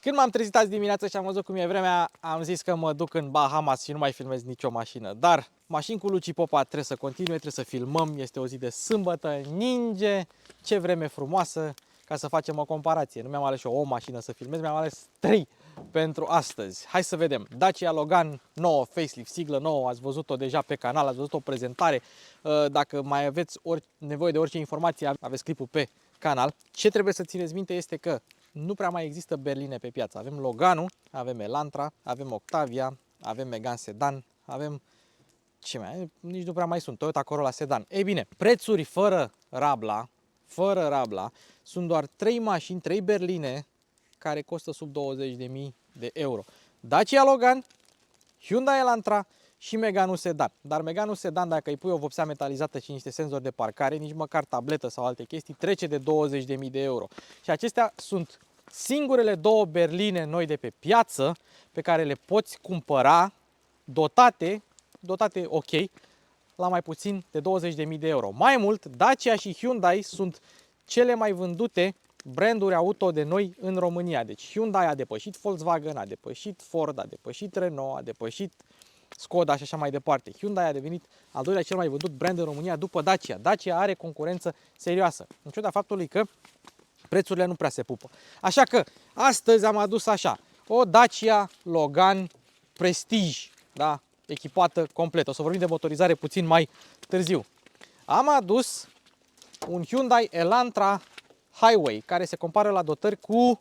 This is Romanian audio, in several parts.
Când m-am trezit azi dimineață și am văzut cum e vremea, am zis că mă duc în Bahamas și nu mai filmez nicio mașină. Dar mașini cu Luci Popa trebuie să continue, trebuie să filmăm. Este o zi de sâmbătă, ninge, ce vreme frumoasă, ca să facem o comparație. Nu mi-am ales eu o mașină să filmez, mi-am ales 3 pentru astăzi. Hai să vedem. Dacia Logan, nouă facelift, siglă nouă, ați văzut-o deja pe canal, ați văzut o prezentare. Dacă mai aveți nevoie de orice informație, aveți clipul pe canal. Ce trebuie să țineți minte este că nu prea mai există berline pe piață. Avem Loganul, avem Elantra, avem Octavia, avem Megane Sedan, avem ce mai, nici nu prea mai sunt, Toyota Corolla Sedan. Ei bine, prețuri fără rabla, sunt doar 3 mașini, 3 berline care costă sub 20.000 de euro. Dacia Logan, Hyundai Elantra și Megane Sedan. Dar Megane Sedan, dacă îi pui o vopsea metalizată și niște senzori de parcare, nici măcar tabletă sau alte chestii, trece de 20.000 de euro. Și acestea sunt singurele 2 berline noi de pe piață pe care le poți cumpăra dotate ok, la mai puțin de 20.000 de euro. Mai mult, Dacia și Hyundai sunt cele mai vândute branduri auto de noi în România. Deci Hyundai a depășit Volkswagen, a depășit Ford, a depășit Renault, a depășit Skoda și așa mai departe. Hyundai a devenit al doilea cel mai vândut brand în România după Dacia. Dacia are concurență serioasă, în ciuda faptului că prețurile nu prea se pupă. Așa că astăzi am adus așa, o Dacia Logan Prestige, da? Echipată complet. O să vorbim de motorizare puțin mai târziu. Am adus un Hyundai Elantra Highway, care se compară la dotări cu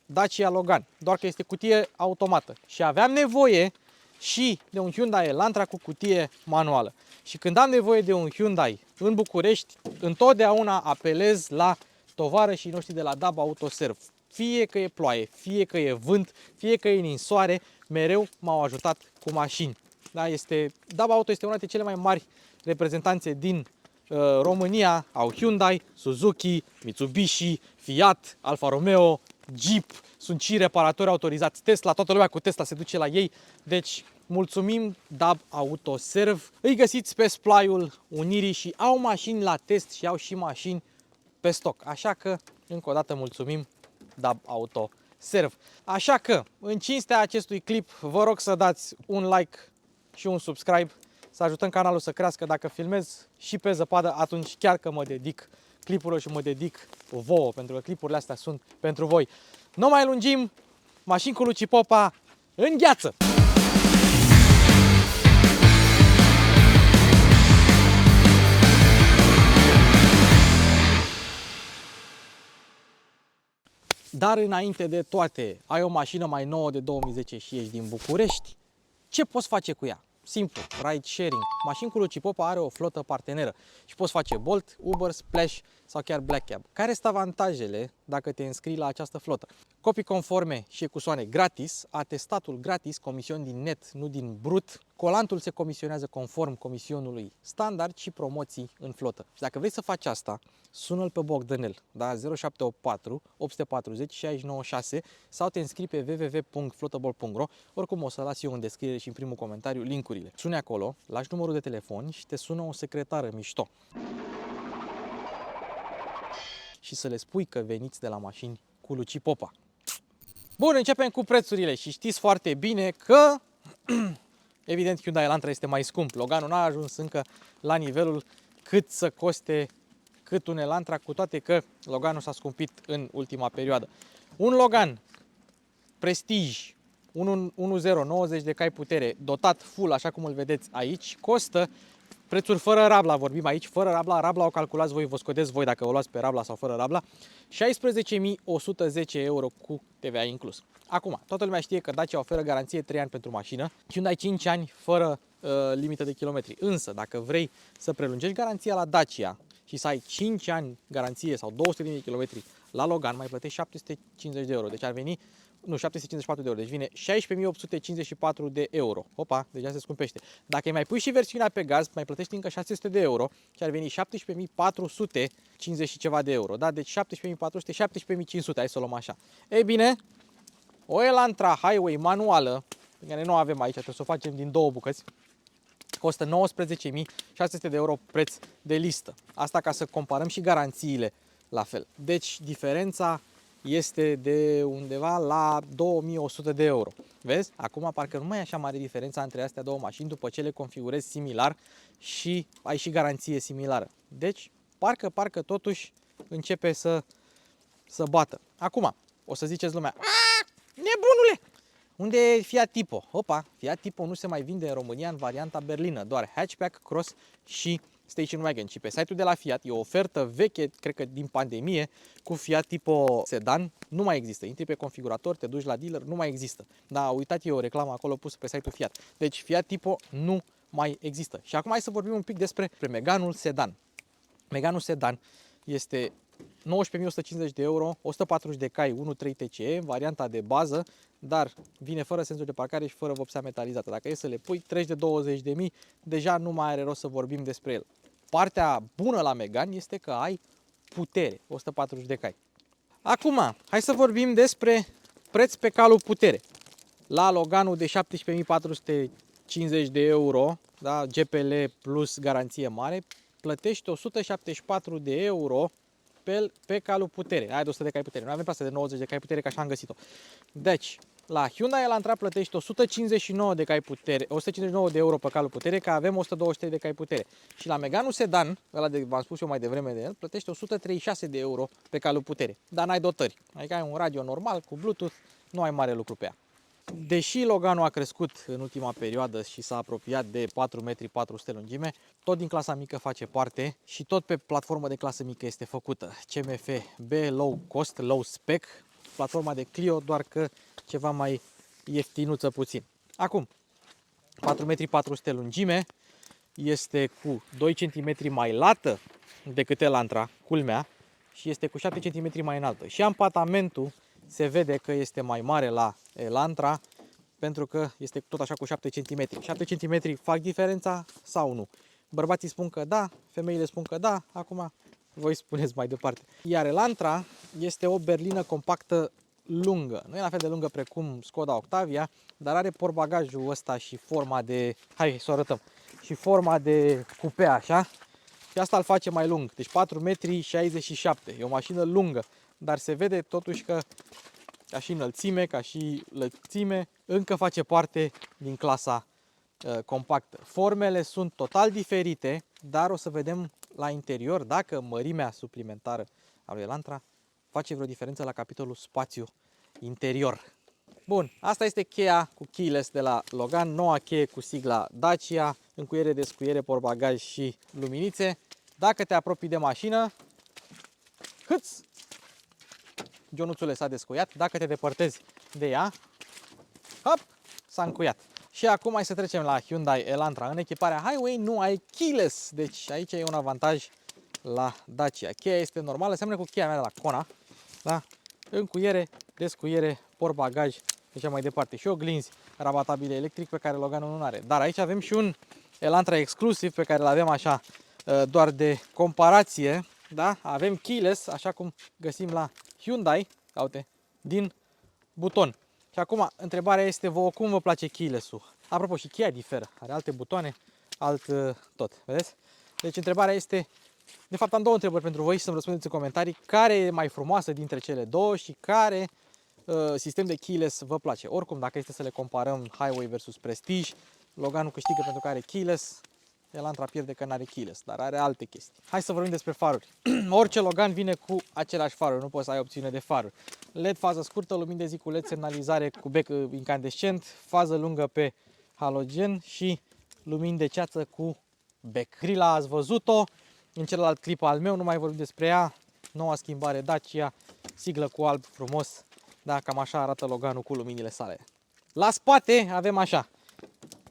Dacia Logan, doar că este cutie automată. Și aveam nevoie și de un Hyundai Elantra cu cutie manuală. Și când am nevoie de un Hyundai în București, întotdeauna apelez la tovarășii noștri de la DAB Autoserv. Fie că e ploaie, fie că e vânt, fie că e ninsoare, mereu m-au ajutat cu mașini. Da, DAB Auto este una dintre cele mai mari reprezentanțe din România. Au Hyundai, Suzuki, Mitsubishi, Fiat, Alfa Romeo, Jeep. Sunt și reparatori autorizați Tesla, toată lumea cu Tesla se duce la ei. Deci mulțumim DAB Autoserv. Îi găsiți pe splaiul Unirii și au mașini la test și au și mașini pe stoc. Așa că încă o dată mulțumim DAB Autoserv. Așa că în cinstea acestui clip vă rog să dați un like și un subscribe, să ajutăm canalul să crească. Dacă filmez și pe zăpadă, atunci chiar că mă dedic clipurilor și mă dedic vouă, pentru că clipurile astea sunt pentru voi. Nu mai lungim, mașini cu Luci Popa în gheață! Dar înainte de toate, ai o mașină mai nouă de 2010 și ești din București? Ce poți face cu ea? Simplu, ride sharing. Mașini cu Luci Popa are o flotă parteneră și poți face Bolt, Uber, Splash sau chiar Black Cab. Care sunt avantajele dacă te înscrii la această flotă? Copii conforme și ecusoane gratis, atestatul gratis, comisiuni din net, nu din brut, colantul se comisionează conform comisionului standard și promoții în flotă. Și dacă vrei să faci asta, sună-l pe Bogdanel, da? 0784 840 696 sau te înscrii pe www.flotabol.ro. Oricum o să las eu în descriere și în primul comentariu linkurile. Suni acolo, lași numărul de telefon și te sună o secretară mișto. Și să le spui că veniți de la mașini cu Luci Popa. Bun, începem cu prețurile și știți foarte bine că evident Hyundai Elantra este mai scump. Loganul n-a ajuns încă la nivelul cât să coste cât un Elantra, cu toate că Loganul s-a scumpit în ultima perioadă. Un Logan Prestige 1.0, 90 de cai putere, dotat full, așa cum îl vedeți aici, costă, prețuri fără rabla, vorbim aici, fără rabla, rabla o calculați voi, vă scodeți voi dacă o luați pe rabla sau fără rabla, 16.110 euro cu TVA inclus. Acum, toată lumea știe că Dacia oferă garanție 3 ani pentru mașină, Hyundai 5 ani fără limită de kilometri. Însă, dacă vrei să prelungești garanția la Dacia și să ai 5 ani garanție sau 200.000 de kilometri la Logan, mai plătești 750 de euro. Deci ar veni, nu, 754 de euro, deci vine 16.854 de euro. Opa, deja se scumpește. Dacă îi mai pui și versiunea pe gaz, mai plătești încă 600 de euro și ar veni 17.450 și ceva de euro. Da? Deci 17.400, 17.500, hai să o luăm așa. Ei bine, o Elantra Highway manuală, pe care nu o avem aici, trebuie să o facem din două bucăți, costă 19.600 de euro preț de listă. Asta ca să comparăm și garanțiile la fel. Deci diferența este de undeva la 2100 de euro. Vezi? Acum parcă nu mai e așa mare diferența între astea două mașini după ce le configurezi similar și ai și garanție similară. Deci, parcă totuși începe să bată. Acum, o să ziceți lumea, nebunule! Unde e Fiat Tipo? Opa, Fiat Tipo nu se mai vinde în România în varianta berlină, doar hatchback, cross și station wagon. Și pe site-ul de la Fiat e o ofertă veche, cred că din pandemie, cu Fiat Tipo sedan, nu mai există. Intri pe configurator, te duci la dealer, nu mai există. Da, uitat eu o reclamă acolo pusă pe site-ul Fiat. Deci Fiat Tipo nu mai există. Și acum hai să vorbim un pic despre Meganul sedan. Meganul sedan este 19.150 de euro, 140 de cai, 1.3 TCE, varianta de bază, dar vine fără senzor de parcare și fără vopsea metalizată. Dacă e să le pui, treci de 20.000, deja nu mai are rost să vorbim despre el. Partea bună la Megan este că ai putere, 140 de cai. Acum, hai să vorbim despre preț pe calul putere. La Loganul de 17.450 de euro, da, GPL plus garanție mare, plătești 174 de euro pe calul putere. Ai de 100 de cai putere. Noi avem pe asta de 90 de cai putere, că așa am găsit-o. Deci, la Hyundai Elantra plătești 159 de cai putere, 159 de euro pe calul putere, că avem 123 de cai putere. Și la Meganul sedan, ăla de v-am spus eu mai devreme de el, plătești 136 de euro pe calul putere. Dar n-ai dotări. Adică ai un radio normal cu Bluetooth, nu ai mare lucru pe ea. Deși Loganul a crescut în ultima perioadă și s-a apropiat de 4 metri 400 lungime, tot din clasa mică face parte și tot pe platformă de clasă mică este făcută. CMF B Low Cost, Low Spec, platforma de Clio, doar că ceva mai ieftinuță puțin. Acum, 4 metri 400 lungime, este cu 2 cm mai lată decât Elantra, culmea, și este cu 7 cm mai înaltă. Și ampatamentul se vede că este mai mare la Elantra, pentru că este tot așa cu 7 cm. 7 cm fac diferența sau nu? Bărbații spun că da, femeile spun că da, acum voi spuneți mai departe. Iar Elantra este o berlină compactă lungă. Nu e la fel de lungă precum Skoda Octavia, dar are portbagajul ăsta și forma de... Hai să o arătăm. Și forma de cupea, așa. Și asta îl face mai lung. Deci 4 metri 67. E o mașină lungă, dar se vede totuși că ca și înălțime, ca și lățime, încă face parte din clasa compactă. Formele sunt total diferite, dar o să vedem la interior dacă mărimea suplimentară a lui Elantra face vreo diferență la capitolul spațiu interior. Bun, asta este cheia cu keyless de la Logan, noua cheie cu sigla Dacia, încuiere, descuiere, portbagaj și luminițe. Dacă te apropii de mașină, hâț! Gionuțule s-a descuiat. Dacă te depărtezi de ea, hop, s-a încuiat. Și acum hai să trecem la Hyundai Elantra. În echiparea Highway nu ai keyless, deci aici e un avantaj la Dacia. Cheia este normală, seamănă cu cheia mea de la Kona, da? Încuiere, descuiere, portbagaj și așa mai departe. Și oglinzi rabatabile electric pe care Loganul nu are. Dar aici avem și un Elantra exclusiv pe care îl avem așa doar de comparație, da? Avem keyless, așa cum găsim la Hyundai, uite, din buton. Și acum, întrebarea este, vouă cum vă place keyless-ul? Apropo, și cheia diferă, are alte butoane, alt tot, vedeți? Deci întrebarea este, de fapt am două întrebări pentru voi și să-mi răspundeți în comentarii, care e mai frumoasă dintre cele două și care sistem de keyless vă place. Oricum, dacă este să le comparăm Highway versus Prestige, Loganul câștigă pentru că are keyless, Elantra pierde că nu are keyless, dar are alte chestii. Hai să vorbim despre faruri. Orice Logan vine cu același faruri, nu poți să ai opțiune de faruri. LED, fază scurtă, lumini de zi cu LED, semnalizare cu bec incandescent, fază lungă pe halogen și lumini de ceață cu bec. Grila ați văzut-o, în celălalt clip al meu, nu mai vorbim despre ea. Noua schimbare Dacia, siglă cu alb frumos, da, cam așa arată Loganul cu luminile sale. La spate avem așa,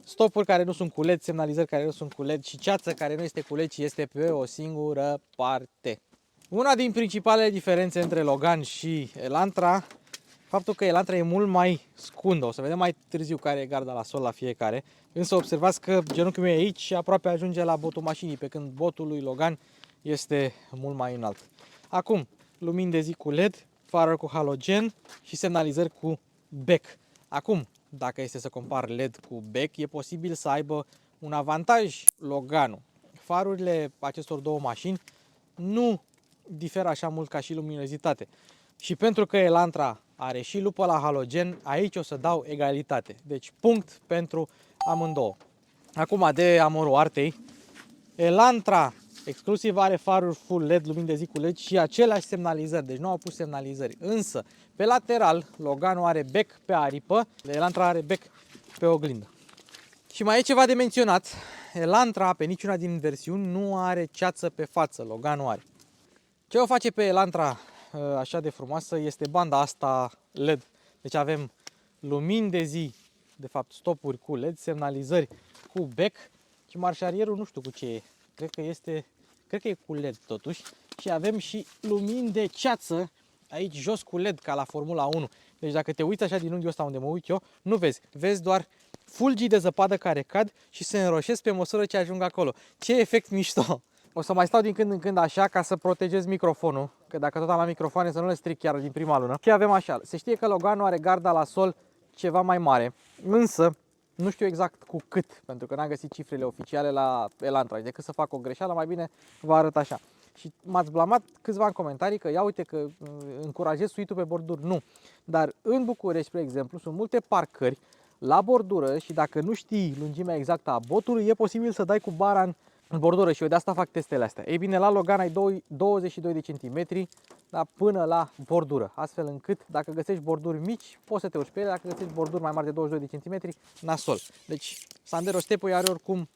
stopuri care nu sunt cu LED, semnalizări care nu sunt cu LED și ceață care nu este cu LED, ci este pe o singură parte. Una din principalele diferențe între Logan și Elantra, faptul că Elantra e mult mai scundă. O să vedem mai târziu care e garda la sol la fiecare. Însă observați că genunchiul meu e aici și aproape ajunge la botul mașinii, pe când botul lui Logan este mult mai înalt. Acum, lumini de zi cu LED, faruri cu halogen și semnalizări cu bec. Acum, dacă este să compar LED cu bec, e posibil să aibă un avantaj Loganul. Farurile acestor două mașini nu diferă așa mult ca și luminozitate. Și pentru că Elantra are și lupă la halogen, aici o să dau egalitate. Deci punct pentru amândouă. Acum de amorul artei. Elantra exclusiv are faruri full LED, lumini de zi cu LED și aceleași semnalizări, deci nu au pus semnalizări. Însă, pe lateral, Logano are bec pe aripă, Elantra are bec pe oglindă. Și mai e ceva de menționat, Elantra pe niciuna din versiuni nu are ceață pe față, Logano are. Ce o face pe Elantra așa de frumoasă este banda asta LED. Deci avem lumini de zi, de fapt stopuri cu LED, semnalizări cu bec și marșarierul nu știu cu ce e. Cred că e cu LED totuși. Și avem și lumini de ceață aici jos cu LED ca la Formula 1. Deci dacă te uiți așa din unghiul ăsta unde mă uit eu, nu vezi. Vezi doar fulgii de zăpadă care cad și se înroșesc pe măsură ce ajung acolo. Ce efect mișto! O să mai stau din când în când așa ca să protejez microfonul, că dacă tot am la microfoane să nu le stric chiar din prima lună. Și avem așa, se știe că Logano are garda la sol ceva mai mare, însă nu știu exact cu cât, pentru că n-am găsit cifrele oficiale la Elantra. Decât să fac o greșeală, mai bine vă arăt așa. Și m-ați blamat câțiva în comentarii că ia uite că încurajez suitul pe borduri. Nu. Dar în București, spre exemplu, sunt multe parcări la bordură și dacă nu știi lungimea exactă a botului, e posibil să dai cu bara în bordură și eu de asta fac testele astea. Ei bine, la Logan ai 22 de centimetri, da, până la bordură, astfel încât dacă găsești borduri mici, poți să te urci pe ele, dacă găsești borduri mai mari de 22 de centimetri, nasol. Deci Sandero Stepway are oricum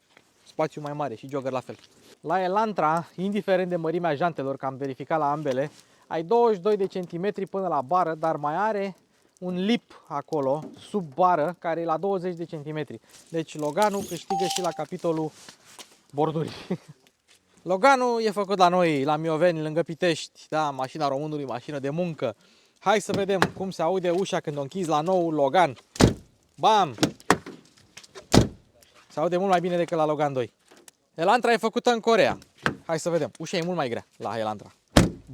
spațiu mai mare și jogger la fel. La Elantra, indiferent de mărimea jantelor, că am verificat la ambele, ai 22 de centimetri până la bară, dar mai are un lip acolo, sub bară, care e la 20 de centimetri. Deci Logano câștigă și la capitolul borduri. Logano e făcut la noi, la Mioveni, lângă Pitești, da, mașina românului, mașină de muncă. Hai să vedem cum se aude ușa când o închizi la nou Logan. Bam! Se aude mult mai bine decât la Logan 2. Elantra e făcută în Coreea. Hai să vedem. Ușa e mult mai grea la Elantra.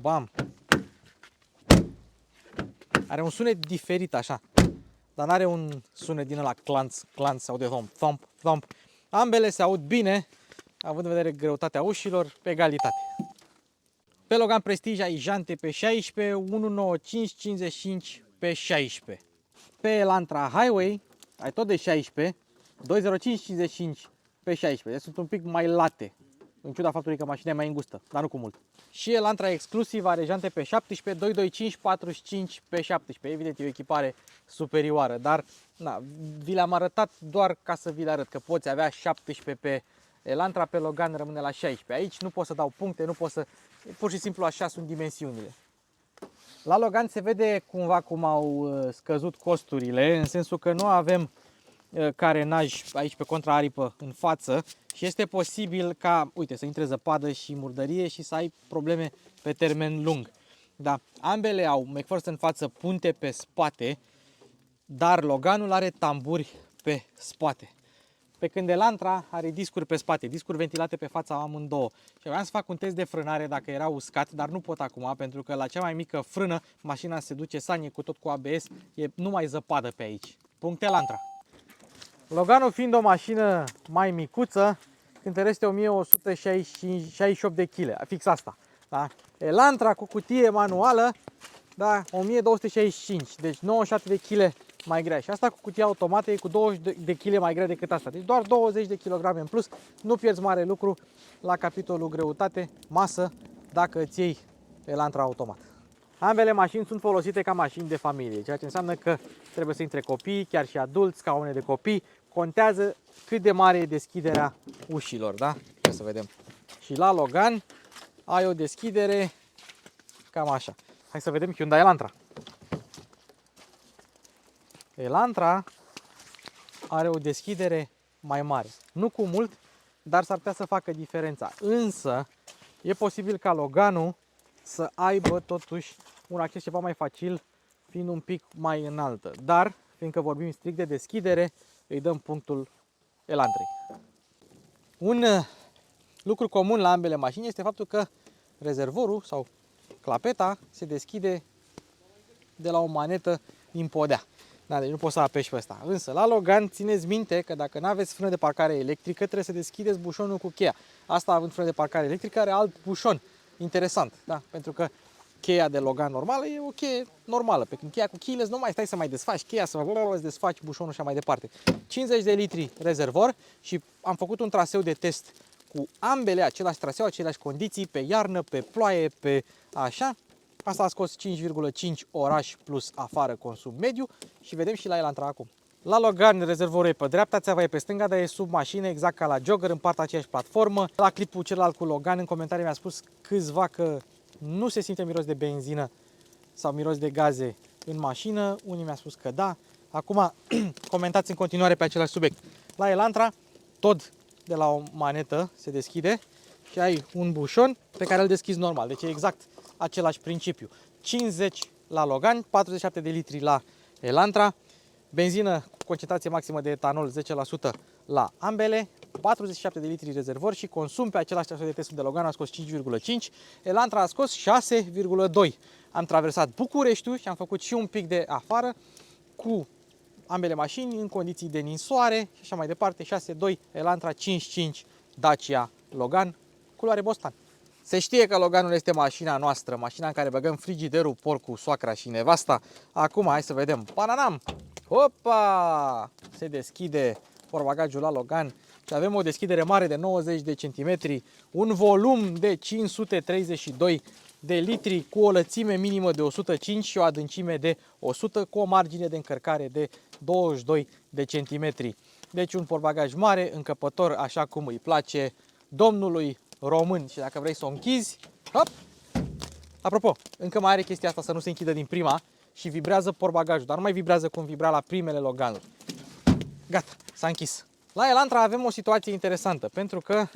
Bam! Are un sunet diferit așa, dar n-are un sunet din ăla clanț, se aude thump, thump, thump. Ambele se aud bine, având în vedere greutatea ușilor, pe egalitate. Pe Logan Prestige ai jante pe 16, 195/55 pe 16. Pe Elantra Highway ai tot de 16, 205/55 pe 16. Deci sunt un pic mai late, în ciuda faptului că mașina e mai îngustă, dar nu cu mult. Și Elantra exclusiv are jante pe 17, 225/45 pe 17. Evident, e o echipare superioară, dar na, vi le-am arătat doar ca să vi le arăt că poți avea 17 pe Elantra, pe Logan rămâne la 16. Aici nu pot să dau puncte, nu pot să... Pur și simplu așa sunt dimensiunile. La Logan se vede cumva cum au scăzut costurile, în sensul că nu avem carenaj aici pe contraaripă în față și este posibil ca, uite, să intre zăpadă și murdărie și să ai probleme pe termen lung. Da, ambele au McPherson în față, punte pe spate, dar Loganul are tamburi pe spate. Pe când Elantra are discuri pe spate, discuri ventilate pe fața amândouă. Și vreau să fac un test de frânare dacă era uscat, dar nu pot acum, pentru că la cea mai mică frână mașina se duce sanie cu tot cu ABS, e numai zăpadă pe aici. Punct Elantra. Loganul fiind o mașină mai micuță, cântărește 1168 de kg, fix asta. Da? Elantra cu cutie manuală, da, 1265, deci 97 de kg mai grea. Și asta cu cutia automată e cu 20 de kg mai grea decât asta. Deci doar 20 de kg în plus, nu pierzi mare lucru la capitolul greutate, masă, dacă îți iei Elantra automat. Ambele mașini sunt folosite ca mașini de familie, ceea ce înseamnă că trebuie să intre copii, chiar și adulți, scaune de copii. Contează cât de mare e deschiderea ușilor, da? Hai să vedem. Și la Logan ai o deschidere cam așa. Hai să vedem Hyundai Elantra. Elantra are o deschidere mai mare. Nu cu mult, dar s-ar putea să facă diferența. Însă, e posibil ca Loganul să aibă totuși un acces ceva mai facil, fiind un pic mai înaltă. Dar, fiindcă vorbim strict de deschidere, îi dăm punctul Elantrei. Un lucru comun la ambele mașini este faptul că rezervorul sau clapeta se deschide de la o manetă din podea. Da, deci nu poți să apeși pe asta. Însă la Logan țineți minte că dacă nu aveți frână de parcare electrică, trebuie să deschideți bușonul cu cheia. Asta având frână de parcare electrică are alt bușon. Interesant, da? Pentru că cheia de Logan normală e o cheie normală. Pe când cheia cu keyless nu mai stai să mai desfaci cheia, să desfaci bușonul și așa mai departe. 50 de litri rezervor și am făcut un traseu de test cu ambele, același traseu, aceleași condiții, pe iarnă, pe ploaie, pe așa. Asta a scos 5,5 oraș plus afară consum mediu și vedem și la Elantra acum. La Logan rezervorul e pe dreapta, țeava e pe stânga, dar e sub mașină, exact ca la Jogger, împart aceeași platformă. La clipul celălalt cu Logan, în comentarii mi-a spus câțiva că nu se simte miros de benzină sau miros de gaze în mașină, unii mi-a spus că da. Acum comentați în continuare pe același subiect. La Elantra, tot de la o manetă se deschide și ai un bușon pe care îl deschizi normal, deci e exact același principiu. 50 la Logan, 47 de litri la Elantra, benzină cu concentrație maximă de etanol 10% la ambele, 47 de litri rezervor și consum pe același traseu de testul de Logan a scos 5,5, Elantra a scos 6,2. Am traversat Bucureștiul și am făcut și un pic de afară cu ambele mașini în condiții de ninsoare și așa mai departe, 6,2 Elantra, 5,5 Dacia Logan, culoare Bostan. Se știe că Loganul este mașina noastră, mașina în care băgăm frigiderul, porcul, soacra și nevasta. Acum hai să vedem. Pananam! Hopa! Se deschide portbagajul la Logan și avem o deschidere mare de 90 de centimetri, un volum de 532 de litri cu o lățime minimă de 105 și o adâncime de 100 cu o margine de încărcare de 22 de centimetri. Deci un portbagaj mare, încăpător așa cum îi place domnului român și dacă vrei să o închizi, hop! Apropo, încă mai are chestia asta să nu se închidă din prima și vibrează portbagajul, dar nu mai vibrează cum vibra la primele Loganuri. Gata, s-a închis. La Elantra avem o situație interesantă, pentru că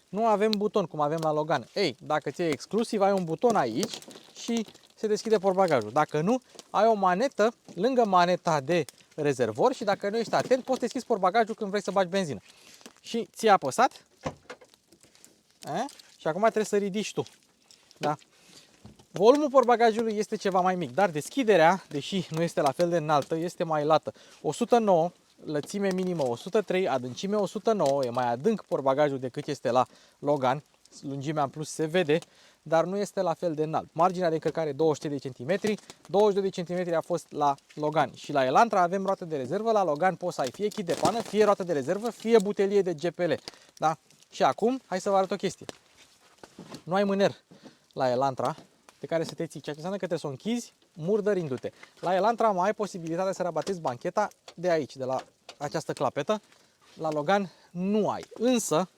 nu avem buton cum avem la Logan. Ei, dacă ți-e exclusiv, ai un buton aici și se deschide portbagajul. Dacă nu, ai o manetă lângă maneta de rezervor și dacă nu ești atent, poți deschizi portbagajul când vrei să bagi benzină. Și ți-ai apăsat și acum trebuie să ridici tu. Da? Volumul portbagajului este ceva mai mic, dar deschiderea, deși nu este la fel de înaltă, este mai lată. 109, lățime minimă 103, adâncime 109, e mai adânc portbagajul decât este la Logan. Lungimea în plus se vede, dar nu este la fel de înalt. Marginea de încărcare 23 de cm, 22 de cm a fost la Logan. Și la Elantra avem roată de rezervă, la Logan poți să ai fie kit de pană, fie roată de rezervă, fie butelie de GPL. Da? Și acum, hai să vă arăt o chestie. Nu ai mâner la Elantra de care să te ții, ceea ce înseamnă că trebuie să o închizi murdărindu-te. La Elantra mai ai posibilitatea să rabatezi bancheta de aici, de la această clapetă. La Logan nu ai. Însă,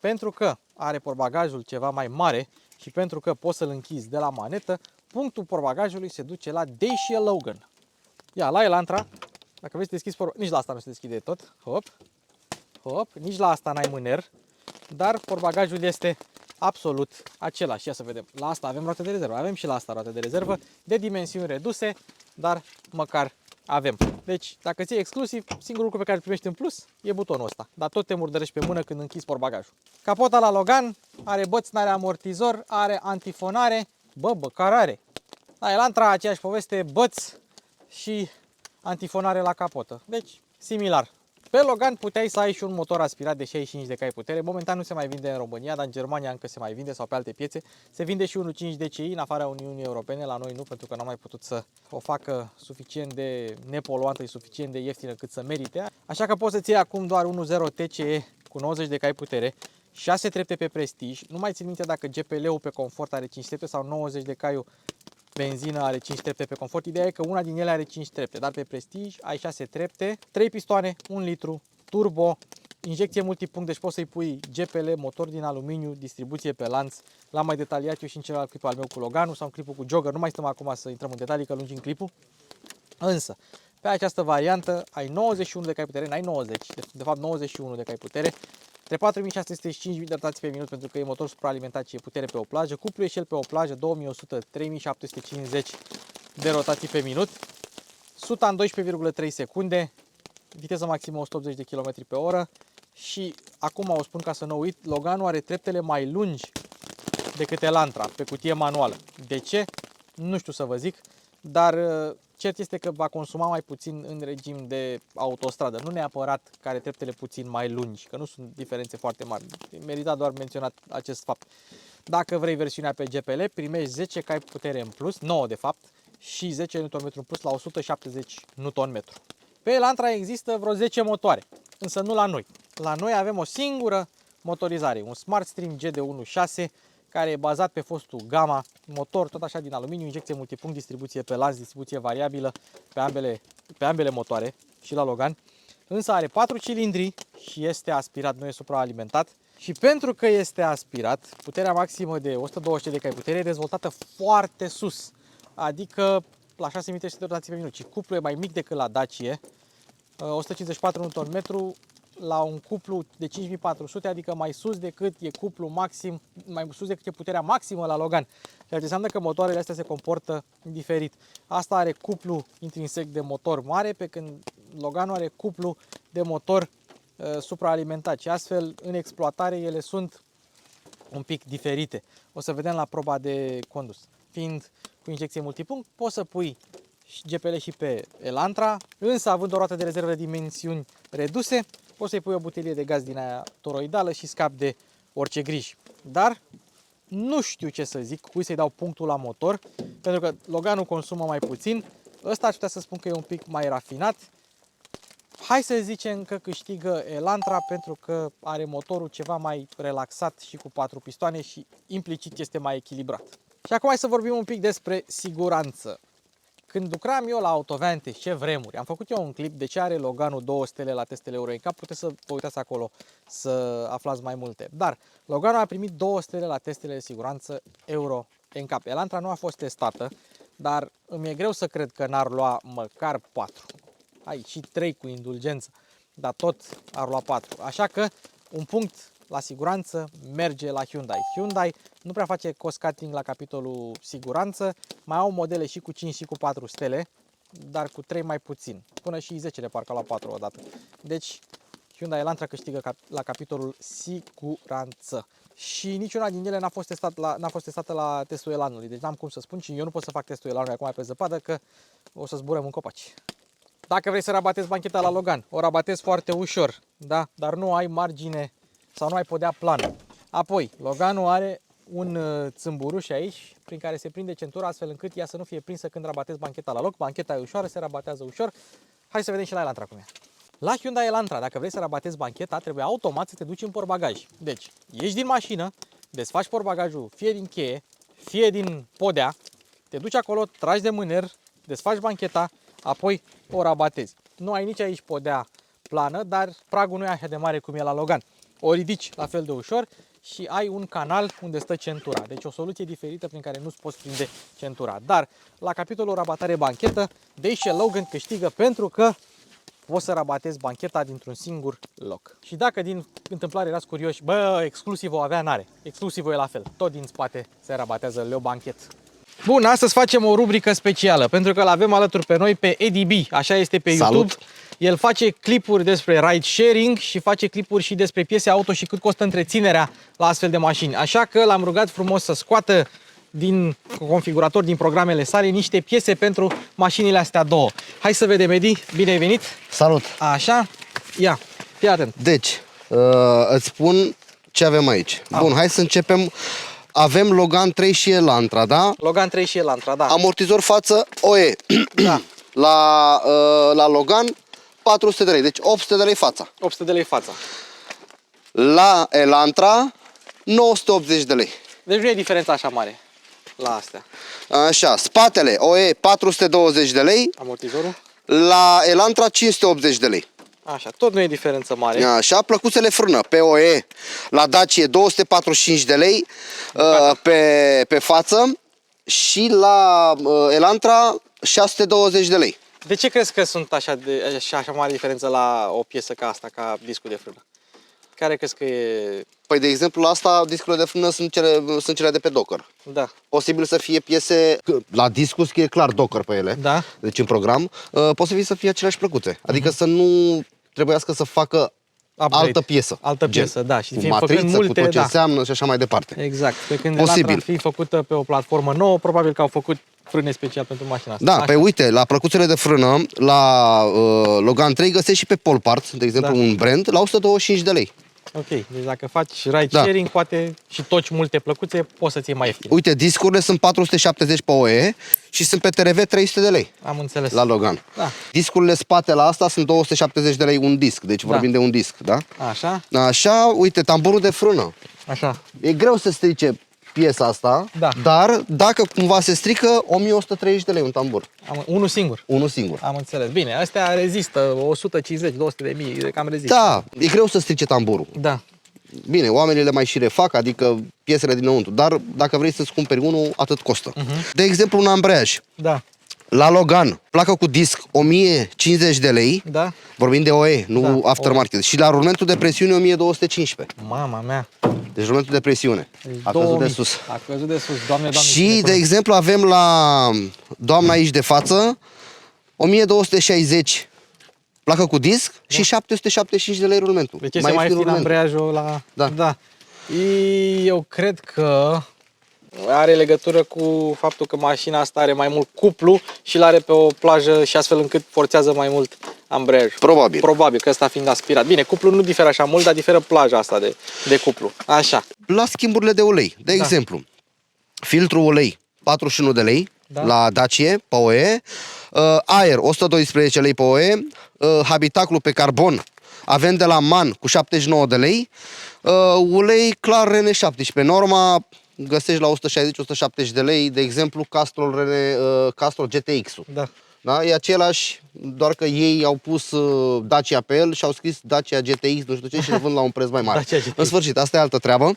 pentru că are portbagajul ceva mai mare și pentru că poți să-l închizi de la manetă, punctul portbagajului se duce la Dacia Logan. Ia, la Elantra, dacă vrei să deschizi nici la asta nu se deschide tot. Hop, hop, nici la asta n-ai mâner, dar portbagajul este absolut același. Ia să vedem. La asta avem roată de rezervă. Avem și la asta roată de rezervă de dimensiuni reduse, dar măcar avem. Deci, dacă ții exclusiv, singurul lucru pe care îl primești în plus e butonul ăsta. Dar tot te murdărești pe mână când închizi portbagajul. Capota la Logan are băți, n-are amortizor, are antifonare. Care are? La Elantra aceeași poveste, băți și antifonare la capotă. Deci, similar. Pe Logan puteai să ai și un motor aspirat de 65 de cai putere. Momentan nu se mai vinde în România, dar în Germania încă se mai vinde sau pe alte piețe. Se vinde și 1.5 DCI în afara Uniunii Europene, la noi nu, pentru că n-am mai putut să o facă suficient de nepoluantă și suficient de ieftină cât să merite. Așa că poți să-ți iei acum doar 1.0 TCE cu 90 de cai putere, 6 trepte pe Prestige. Nu mai țin minte dacă GPL-ul pe confort are 5 trepte sau 90 de caiul benzină are 5 trepte pe confort. Ideea e că una din ele are 5 trepte, dar pe Prestige ai 6 trepte, 3 pistoane, 1 litru, turbo, injecție multipunct, deci poți să-i pui GPL, motor din aluminiu, distribuție pe lanț. L-am mai detaliat eu și în celălalt clip al meu cu Loganul sau în clipul cu Jogger. Nu mai stăm acum să intrăm în detalii că lungim clipul. Însă, pe această variantă ai 91 de cai putere, n-ai 90, de fapt 91 de cai putere, între 4600 de rotații pe minut pentru că e motor supraalimentat și e putere pe o plajă, cuplu Eșel pe o plajă 2100-3750 de rotații pe minut, suta în 12,3 secunde, viteză maximă 180 de km pe oră și acum o spun ca să nu uit, Loganul are treptele mai lungi decât Elantra pe cutie manuală. De ce? Nu știu să vă zic, dar cert este că va consuma mai puțin în regim de autostradă, nu neapărat că are treptele puțin mai lungi, că nu sunt diferențe foarte mari. Merita doar menționat acest fapt. Dacă vrei versiunea pe GPL, primești 10 cai putere în plus, 9 de fapt, și 10 Nm în plus la 170 Nm. Pe Elantra există vreo 10 motoare, însă nu la noi. La noi avem o singură motorizare, un Smartstream GD1.6, care e bazat pe fostul Gamma, motor tot așa din aluminiu, injecție multipunct, distribuție pe lanț, distribuție variabilă pe ambele motoare și la Logan. Însă are 4 cilindri și este aspirat, nu e supraalimentat. Și pentru că este aspirat, puterea maximă de 120 de cai putere e dezvoltată foarte sus, adică la 6300 de rotații pe minut. Și cuplul e mai mic decât la Dacia, 154 Nm la un cuplu de 5400, adică mai sus decât e cuplu maxim, mai sus decât e puterea maximă la Logan. Ceea ce înseamnă că motoarele astea se comportă diferit. Asta are cuplu intrinsec de motor mare, pe când Loganul are cuplu de motor supraalimentat și astfel în exploatare ele sunt un pic diferite. O să vedem la proba de condus. Fiind cu injecție multipunct, poți să pui GPL și pe Elantra, însă având o roată de rezervă de dimensiuni reduse, poți să-i pui o butelie de gaz din aia toroidală și scapi de orice griji. Dar nu știu ce să zic, cui să-i dau punctul la motor, pentru că Loganul consumă mai puțin, ăsta aș putea să spun că e un pic mai rafinat. Hai să zicem că câștigă Elantra pentru că are motorul ceva mai relaxat și cu 4 pistoane și implicit este mai echilibrat. Și acum hai să vorbim un pic despre siguranță. Când lucram eu la Autovantage, ce vremuri, am făcut eu un clip de ce are Loganul 2 stele la testele Euro NCAP, puteți să vă uitați acolo să aflați mai multe. Dar Loganul a primit 2 stele la testele de siguranță Euro NCAP. Elantra nu a fost testată, dar îmi e greu să cred că n-ar lua măcar 4. Aici și 3 cu indulgență, dar tot ar lua 4. Așa că un punct la siguranță merge la Hyundai. Hyundai nu prea face cost cutting la capitolul siguranță, mai au modele și cu 5 și cu 4 stele, dar cu 3 mai puțin. Până și 10 de parcă la 4 odată. Deci Hyundai Elantra câștigă la capitolul siguranță. Și niciuna din ele n-a fost testată la testul elanului. Deci n-am cum să spun și eu nu pot să fac testul elanului acum pe zăpadă că o să zburăm în copaci. Dacă vrei să rabatezi bancheta la Logan, o rabatezi foarte ușor, da? Dar nu ai margine sau nu ai podea plană. Apoi, Loganul are un țâmburuș aici prin care se prinde centura astfel încât ea să nu fie prinsă când rabatezi bancheta la loc. Bancheta e ușoară, se rabatează ușor. Hai să vedem și la Elantra cum e. La Hyundai Elantra, dacă vrei să rabatezi bancheta, trebuie automat să te duci în portbagaj. Deci, ieși din mașină, desfaci portbagajul fie din cheie, fie din podea, te duci acolo, tragi de mâner, desfaci bancheta, apoi o rabatezi. Nu ai nici aici podea plană, dar pragul nu e așa de mare cum e la Logan. O ridici la fel de ușor și ai un canal unde stă centura. Deci o soluție diferită prin care nu-ți poți prinde centura. Dar la capitolul rabatare banchetă, Dacia Logan câștigă pentru că poți să rabatezi bancheta dintr-un singur loc. Și dacă din întâmplare erați curioși, bă, exclusiv o avea, n-are. Exclusiv e la fel. Tot din spate se rabatează Leo Banchet. Bun, astăzi facem o rubrică specială, pentru că l-avem alături pe noi pe Eddie B, așa este pe YouTube. Salut. El face clipuri despre ride sharing și face clipuri și despre piese auto și cât costă întreținerea la astfel de mașini. Așa că l-am rugat frumos să scoată din configurator, din programele sale, niște piese pentru mașinile astea două. Hai să vedem, Eddie, bine ai venit. Salut! Așa, ia, fii atent. Deci, îți spun ce avem aici. Bun, hai să începem. Avem Logan 3 și Elantra, da? Logan 3 și Elantra, da. Amortizor față OE. Da. La Logan 400 de lei, deci 800 de lei fața. 800 de lei fața. La Elantra 980 de lei. Deci nu e diferența așa mare la astea. Așa, spatele OE 420 de lei, Amortizorul. la Elantra 580 de lei. Așa, tot nu e diferență mare. Așa, plăcuțele frână pe OE la Dacia 245 de lei pe față și la Elantra 620 de lei. De ce crezi că sunt așa mare diferență la o piesă ca asta, ca discul de frână? Care crezi că e... Păi, de exemplu, la asta, discurile de frână sunt cele de pe Docker. Da. Posibil să fie piese, la discus e clar Docker pe ele, Da. deci în program, posibil să fie aceleași plăcuțe. Adică să nu trebuiască să facă Upgrade. altă piesă. Altă piesă, da. Și cu fiind făcând matriță, multe, cu tot ce da. înseamnă și așa mai departe. Exact. Pe când Posibil. Elantra ar fi făcută pe o platformă nouă, probabil că au făcut frâne special pentru mașina asta. Da, Așa. pe uite, la plăcuțele de frână, la Logan 3 găsești și pe Polpart, de exemplu, Da. un brand, la 125 de lei. Ok, deci dacă faci ride sharing, poate și toci multe plăcuțe, poți să-ți iei mai ieftin. Uite, discurile sunt 470 pe OE și sunt pe TRV 300 de lei. Am înțeles. La Logan. Da. Discurile spate la asta sunt 270 de lei un disc, deci vorbim de un disc, da? Așa, Așa, uite, tamburul de frână. așa. E greu să strice piesa asta, Da. dar dacă cumva se strică, 1130 de lei un tambur. Unul singur. Unul singur. Am înțeles. Bine, astea rezistă 150, 200 de mii, cam rezistă. Da, e greu să strice tamburul. Da. Bine, oamenii le mai și refac, adică piesele dinăuntru, dar dacă vrei să-ți cumperi unul, atât costă. De exemplu, un ambreiaj. Da. La Logan, placă cu disc 1050 de lei, Da. vorbim de OE, nu Da, aftermarket. Și la rulmentul de presiune 1215. Mama mea. Deci rulmentul de presiune. Deci A căzut 2000. de sus. A căzut de sus. Doamne, doamne. Și, cine de pune? exemplu, avem la doamna aici de față 1260 placă cu disc și 775 de lei rulmentul. Deci este mai ieftin ambreiajul la... Da. Eu cred că are legătură cu faptul că mașina asta are mai mult cuplu și l-are pe o plajă și astfel încât forțează mai mult ambreiajul. Probabil. Probabil că ăsta fiind aspirat. Bine, cuplu nu diferă așa mult, dar diferă plaja asta de cuplu. Așa. La schimburile de ulei, de exemplu, filtru ulei 41 de lei la Dacia pe OE, aer 112 lei pe OE, habitaclu pe carbon avem de la MAN cu 79 de lei, ulei clar Rene 17, norma găsești la 160-170 de lei, de exemplu Castrol GTX-ul. Da. Da? E același, doar că ei au pus Dacia pe el și au scris Dacia GTX, nu știu ce, și le vând la un preț mai mare. În sfârșit, asta e altă treabă.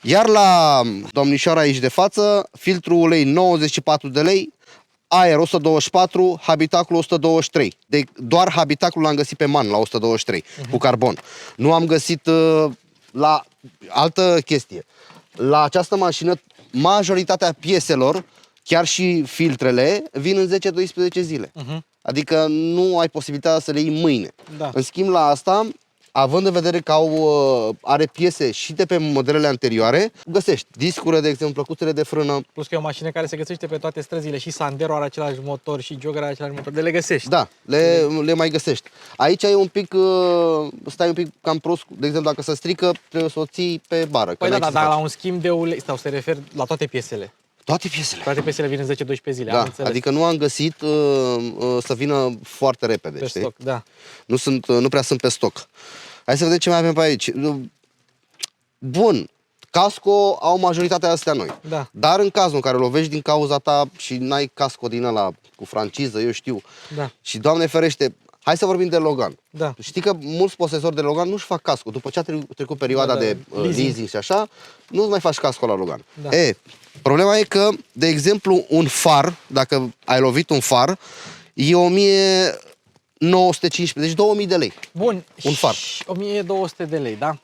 Iar la domnișoara aici de față, filtru ulei 94 de lei, aer 124, habitacul 123. Doar habitacul l-am găsit pe MAN la 123, cu carbon. Nu am găsit la altă chestie. La această mașină, majoritatea pieselor, chiar și filtrele, vin în 10-12 zile. Adică nu ai posibilitatea să le iei mâine. Da. În schimb, la asta, având în vedere că are piese și de pe modelele anterioare, găsești discuri, de exemplu, plăcuțele de frână. Plus că e o mașină care se găsește pe toate străzile. Și Sandero are același motor, și Jogger are același motor. De le găsești. Da, le mai găsești. Aici e un pic, stai un pic cam prost, de exemplu, dacă se strică, trebuie să o ții pe bară. Păi da, dar la un schimb de ulei, sau se refer la toate piesele. Toate piesele. Toate piesele vin în 10-12 zile, Da, am înțeles. adică nu am găsit să vină foarte repede, Pe știi? stoc, da. Nu prea sunt pe stoc. Hai să vedem ce mai avem pe aici. Bun, casco au majoritatea astea noi. Da. Dar în cazul în care lovești din cauza ta și n-ai casco din ăla cu franciză, eu știu, Da. și Doamne ferește, hai să vorbim de Logan. Da. Știi că mulți posesori de Logan nu-și fac casco. După ce a trecut perioada de leasing și așa, nu mai faci casco la Logan. Da. Problema e că, de exemplu, un far, dacă ai lovit un far, e 1915, deci 2000 de lei. Bun. Un far. 1200 de lei, da?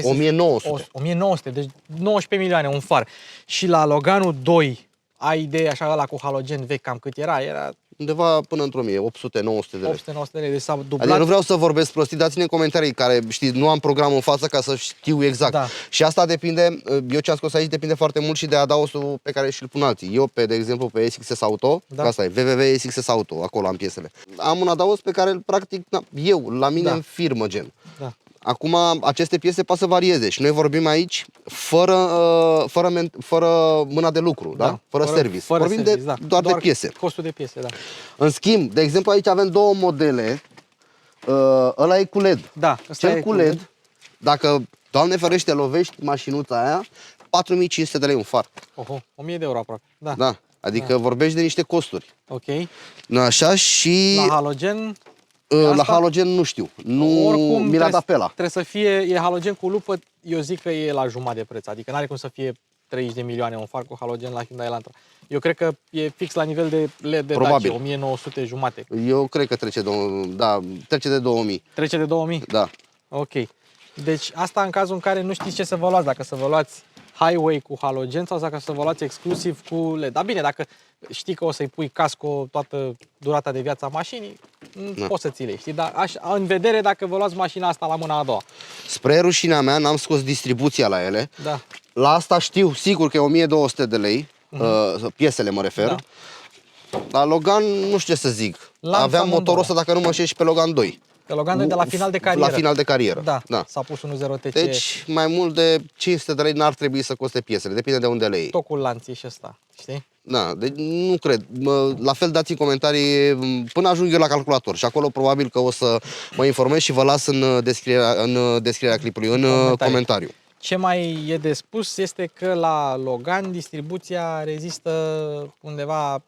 1900. 1900, deci 19 milioane un far. Și la Loganul 2, ai idee așa ăla cu halogen vechi, cam cât era? Era Undeva până într-o 1000, 800-900 de lei. 800-900 de lei, deci s-a dublat. Adică nu vreau să vorbesc prostii, dați-ne în comentarii care, știi, nu am programul în față ca să știu exact. Da. Și asta depinde, eu ce am scos aici depinde foarte mult și de adaosul pe care și-l pun alții. Eu, de exemplu, pe SXS Auto, asta e www.sxs Auto, acolo am piesele. Am un adaos pe care, practic, eu, la mine în firmă, gen. Da. Acum, aceste piese poate să varieze și noi vorbim aici fără mâna de lucru, da? Fără service. Vorbim doar de piese. Costul de piese, da. În schimb, de exemplu, aici avem două modele. Ăla e cu LED. Da, Cel cu LED, dacă, Doamne ferește, lovești mașinuța aia, 4500 de lei un far. Oho, 1000 de euro aproape. Da. Da, adică vorbești de niște costuri. Ok. Așa și... La halogen? La halogen nu știu. Nu Oricum, mi l-a dat pe ăla. Trebuie să fie, e halogen cu lupă, eu zic că e la jumătate de preț. Adică n-are cum să fie 30 de milioane un far cu halogen la Hyundai Elantra. Eu cred că e fix la nivel de LED de Probabil. Dacia, 1900 jumate. Eu cred că trece de 2000. Trece de 2000? Da. Ok. Deci asta în cazul în care nu știți ce să vă luați, dacă să vă luați highway cu halogen sau dacă să vă luați exclusiv cu LED. Dar bine, dacă știi că o să-i pui casco toată durata de viața mașinii, poți să ți le știi, dar în vedere dacă vă luați mașina asta la mâna a doua. Spre rușinea mea, n-am scos distribuția la ele. Da. La asta știu sigur că e 1200 de lei, piesele mă refer. Da. La Logan nu știu ce să zic. Lanț Aveam amândouă. motorul ăsta dacă nu mă înșel și pe Logan 2. Că Logan de la final de carieră. La final de carieră. Da, Da. s-a pus 1.0 TC. Deci mai mult de 500 de lei n-ar trebui să coste piesele, depinde de unde le iei. Tocul lanții și ăsta, știi? Da, deci nu cred. La fel dați în comentarii până ajung eu la calculator și acolo probabil că o să mă informez și vă las în descrierea clipului, în comentariu. Ce mai e de spus este că la Logan distribuția rezistă undeva 100-150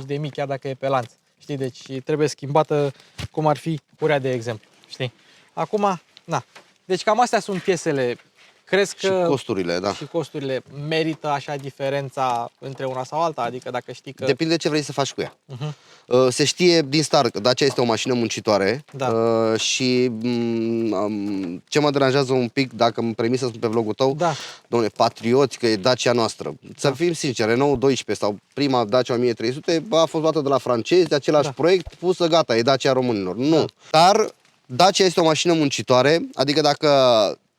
de mii, chiar dacă e pe lanț. Știi? Deci trebuie schimbată cum ar fi urea, de exemplu. Știi? Acum, na. Deci cam astea sunt piesele. Crezi că și costurile, da. Și costurile merită așa diferența între una sau alta? Adică dacă știi că... Depinde ce vrei să faci cu ea. Se știe din start că Dacia este o mașină muncitoare, da. Și ce mă deranjează un pic, dacă îmi permis să spun pe vlogul tău, da. Dom'le, patrioți, că e Dacia noastră. Să fim sinceri, Renault 12 sau prima Dacia 1300 a fost luată de la francezi, de același proiect, pusă, gata, e Dacia românilor. Nu. Dar Dacia este o mașină muncitoare, adică dacă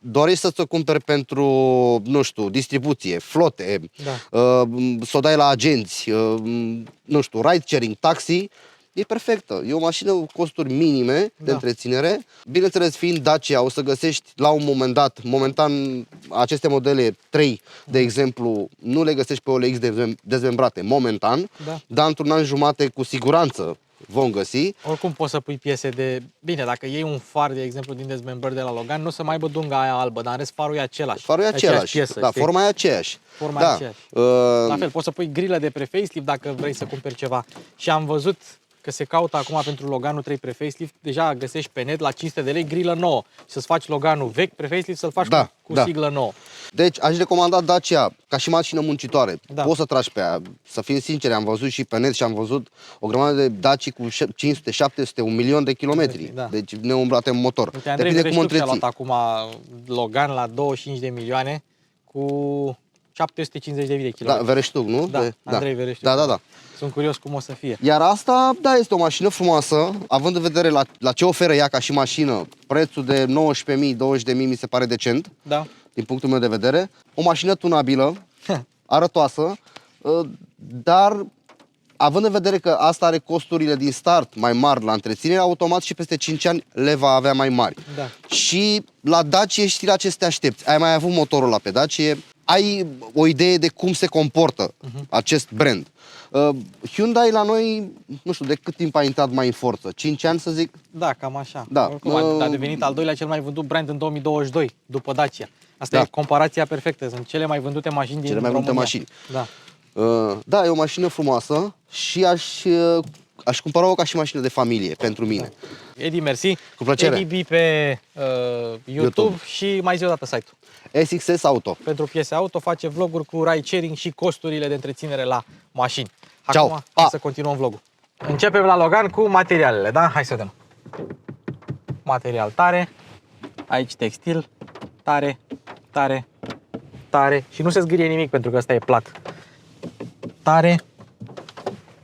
dorești să-ți o cumperi pentru, nu știu, distribuție, flote, să o dai la agenți, nu știu, ride-sharing, taxi, e perfectă. E o mașină cu costuri minime de întreținere. Bineînțeles, fiind Dacia, o să găsești la un moment dat, momentan, aceste modele 3, de exemplu, nu le găsești pe OLX dezmembrate momentan, dar într-un an jumate cu siguranță vom găsi. Oricum poți să pui piese de... Bine, dacă iei un far, de exemplu, din dezmembrări de la Logan, nu o să mai aibă dunga aia albă, dar în rest farul e același. Farul e același, piesă, da, știi? forma e aceeași. Forma e aceeași. La fel, poți să pui grilă de pre-facelift dacă vrei să cumperi ceva. Și am văzut că se caută acum pentru Loganul 3 pre-facelift, deja găsești pe net la 500 de lei grilă nouă. Și să-ți faci Loganul vechi pre-facelift, să-l faci cu siglă nouă. Deci aș recomanda Dacia ca și mașină muncitoare. Poți să tragi pe ea. Să fim sinceri, am văzut și pe net și am văzut o grămadă de Daci cu 500, 700, 1.000.000 de kilometri. Deci neumbrate în motor. Uite, Andrei Vereștuc și-a luat acum Logan la 25 de milioane cu 750.000 de kilometri. Da, Vereștuc, nu? Da, Andrei Vereștuc. Da. Sunt curios cum o să fie. Iar asta, da, este o mașină frumoasă, având în vedere la ce oferă ea ca și mașină, prețul de 19.000, 20.000 mi se pare decent, din punctul meu de vedere. O mașină tunabilă, arătoasă, dar având în vedere că asta are costurile din start mai mari la întreținere, automat și peste 5 ani le va avea mai mari. Și la Dacia știi la ce să te aștepți. Ai mai avut motorul ăla pe Dacia, ai o idee de cum se comportă acest brand. Hyundai la noi, nu știu, de cât timp a intrat mai în forță? 5 ani să zic? Da, cam așa. Oricum, a devenit al doilea cel mai vândut brand în 2022, după Dacia. Asta e comparația perfectă, sunt cele mai vândute mașini din România. Vândute mașini. Da, e o mașină frumoasă și aș cumpăra-o ca și mașină de familie, pentru mine. Edi, mersi. Cu plăcere. Edi B pe YouTube și mai zi o dată site-ul. SXS Auto. Pentru piese auto, face vloguri cu ride-sharing și costurile de întreținere la mașini. Acum, să continuăm vlogul. Începem la Logan cu materialele, da? Hai să vedem. Material tare, aici textil, tare, tare, tare și nu se zgârie nimic pentru că ăsta e plat. Tare,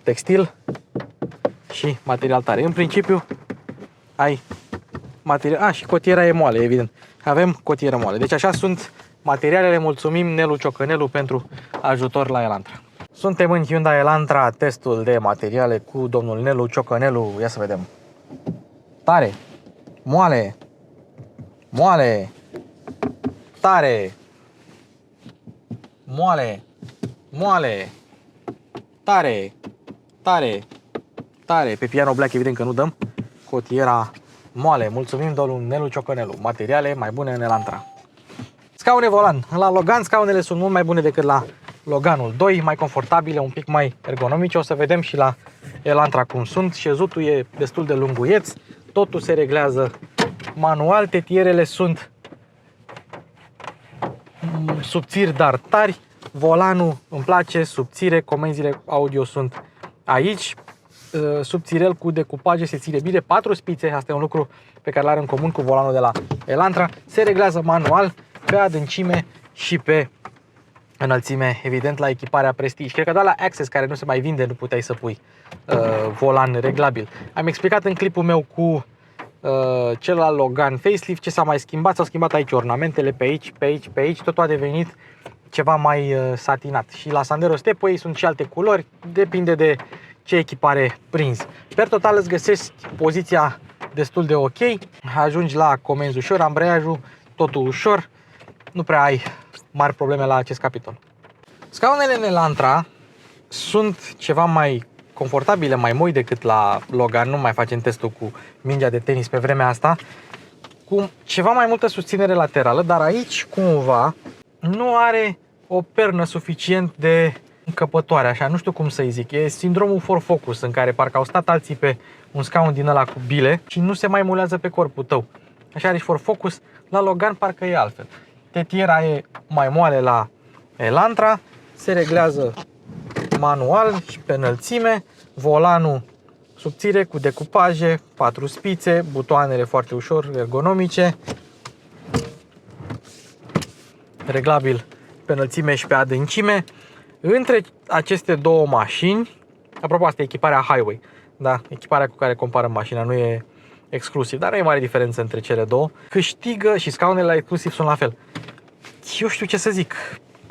textil și material tare. În principiu ai material, și cotiera e moale, evident. Avem cotieră moale. Deci așa sunt materialele. Mulțumim Nelu Ciocănelu pentru ajutor la Elantra. Suntem în Hyundai Elantra, testul de materiale cu domnul Nelu Ciocănelu. Ia să vedem. Tare, moale, moale, tare, moale, moale, tare, tare, tare. Pe piano black evident că nu dăm. Cotiera moale. Mulțumim domnul Nelu Ciocănelu. Materiale mai bune în Elantra. Scaune volan. La Logan scaunele sunt mult mai bune decât la Loganul 2, mai confortabile, un pic mai ergonomice. O să vedem și la Elantra cum sunt. Șezutul e destul de lunguieț. Totul se reglează manual. Tetierele sunt subțiri, dar tari. Volanul îmi place, subțire. Comenzile audio sunt aici. Subțirel cu decupaje, se ține bine. 4 spițe, asta e un lucru pe care l-are în comun cu volanul de la Elantra. Se reglează manual pe adâncime și pe înălțime, evident la echiparea Prestige. Cred că doar la Access, care nu se mai vinde, nu puteai să pui volan reglabil. Am explicat în clipul meu cu celălalt Logan facelift ce s-a mai schimbat. S-au schimbat aici ornamentele, pe aici, pe aici, pe aici. Totul a devenit ceva mai satinat. Și la Sandero Stepway sunt și alte culori, depinde de ce echipare prinzi. Per total îți găsești poziția destul de ok. Ajungi la comenzi ușor, ambreiajul, totul ușor. Nu prea ai mari probleme la acest capitol. Scaunele Elantra sunt ceva mai confortabile, mai moi decât la Logan. Nu mai facem testul cu mingea de tenis pe vremea asta. Cu ceva mai multă susținere laterală, dar aici cumva nu are o pernă suficient de încăpătoare, așa, nu știu cum să-i zic. E sindromul Ford Focus, în care parcă au stat alții pe un scaun din ăla cu bile și nu se mai mulează pe corpul tău. Așa are și Ford Focus. La Logan parcă e altfel. Tetiera e mai moale la Elantra, se reglează manual și pe înălțime, volanul subțire cu decupaje, 4 spițe, butoanele foarte ușor, ergonomice, reglabil pe înălțime și pe adâncime. Între aceste două mașini, apropo, asta e echiparea Highway, da, echiparea cu care comparăm mașina, nu e exclusiv, dar nu e mare diferență între cele două. Câștigă, și scaunele la exclusiv sunt la fel. Eu știu ce să zic,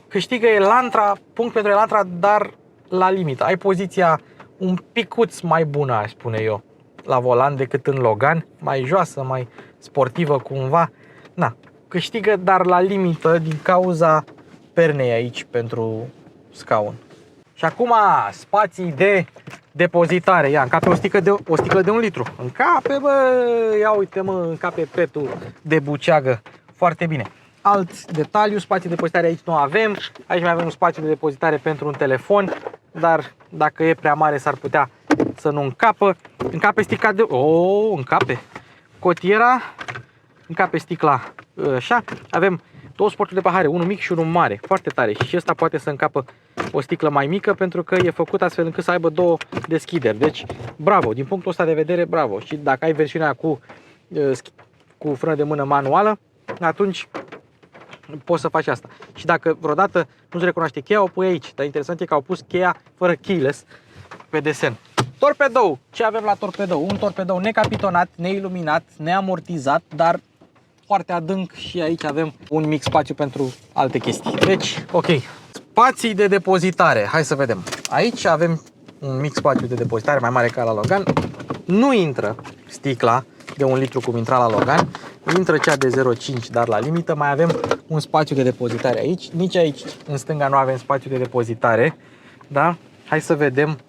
câștigă Elantra, punct pentru Elantra, dar la limită. Ai poziția un picuț mai bună, aș spune eu, la volan decât în Logan, mai joasă, mai sportivă cumva. Na, câștigă, dar la limită din cauza pernei aici pentru scaun. Și acum spații de depozitare. Ia, încape o sticlă de 1 litru. Încape, bă, ia uite mă, încape petul de buceagă. Foarte bine. Alt detaliu, spațiu de depozitare aici nu avem. Aici mai avem un spațiu de depozitare pentru un telefon, dar dacă e prea mare s-ar putea să nu încapă. Încape sticla de... încape cotiera, încape sticla așa. Avem două sporturi de pahare, unul mic și unul mare, foarte tare. Și ăsta poate să încapă o sticlă mai mică pentru că e făcut astfel încât să aibă două deschideri. Deci, bravo, din punctul ăsta de vedere, bravo. Și dacă ai versiunea cu frână de mână manuală, atunci poți să faci asta. Și dacă vreodată nu-ți recunoaște cheia, o pui aici. Dar interesant e că au pus cheia fără keyless pe desen. Torpedou. Ce avem la torpedou? Un torpedou necapitonat, neiluminat, neamortizat, dar foarte adânc și aici avem un mic spațiu pentru alte chestii. Deci, ok. Spații de depozitare. Hai să vedem. Aici avem un mic spațiu de depozitare mai mare ca la Logan. Nu intră sticla de 1 litru cum intra la Logan. Intră cea de 0,5, dar la limită. Mai avem un spațiu de depozitare aici. Nici aici, în stânga, nu avem spațiu de depozitare. Da? Hai să vedem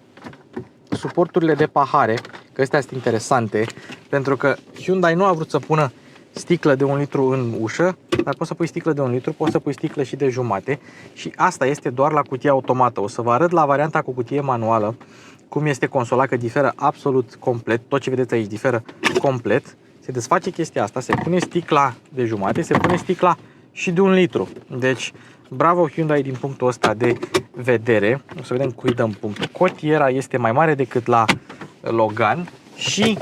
suporturile de pahare, că astea sunt interesante, pentru că Hyundai nu a vrut să pună sticlă de 1 litru în ușă, dar poți să pui sticlă de 1 litru, poți să pui sticlă și de jumate și asta este doar la cutie automată. O să vă arăt la varianta cu cutie manuală cum este consola, că diferă absolut complet, tot ce vedeți aici diferă complet. Se desface chestia asta, se pune sticla de jumate, se pune sticla și de 1 litru. Deci, bravo Hyundai din punctul ăsta de vedere. O să vedem cui dăm punctul. Cotiera este mai mare decât la Logan și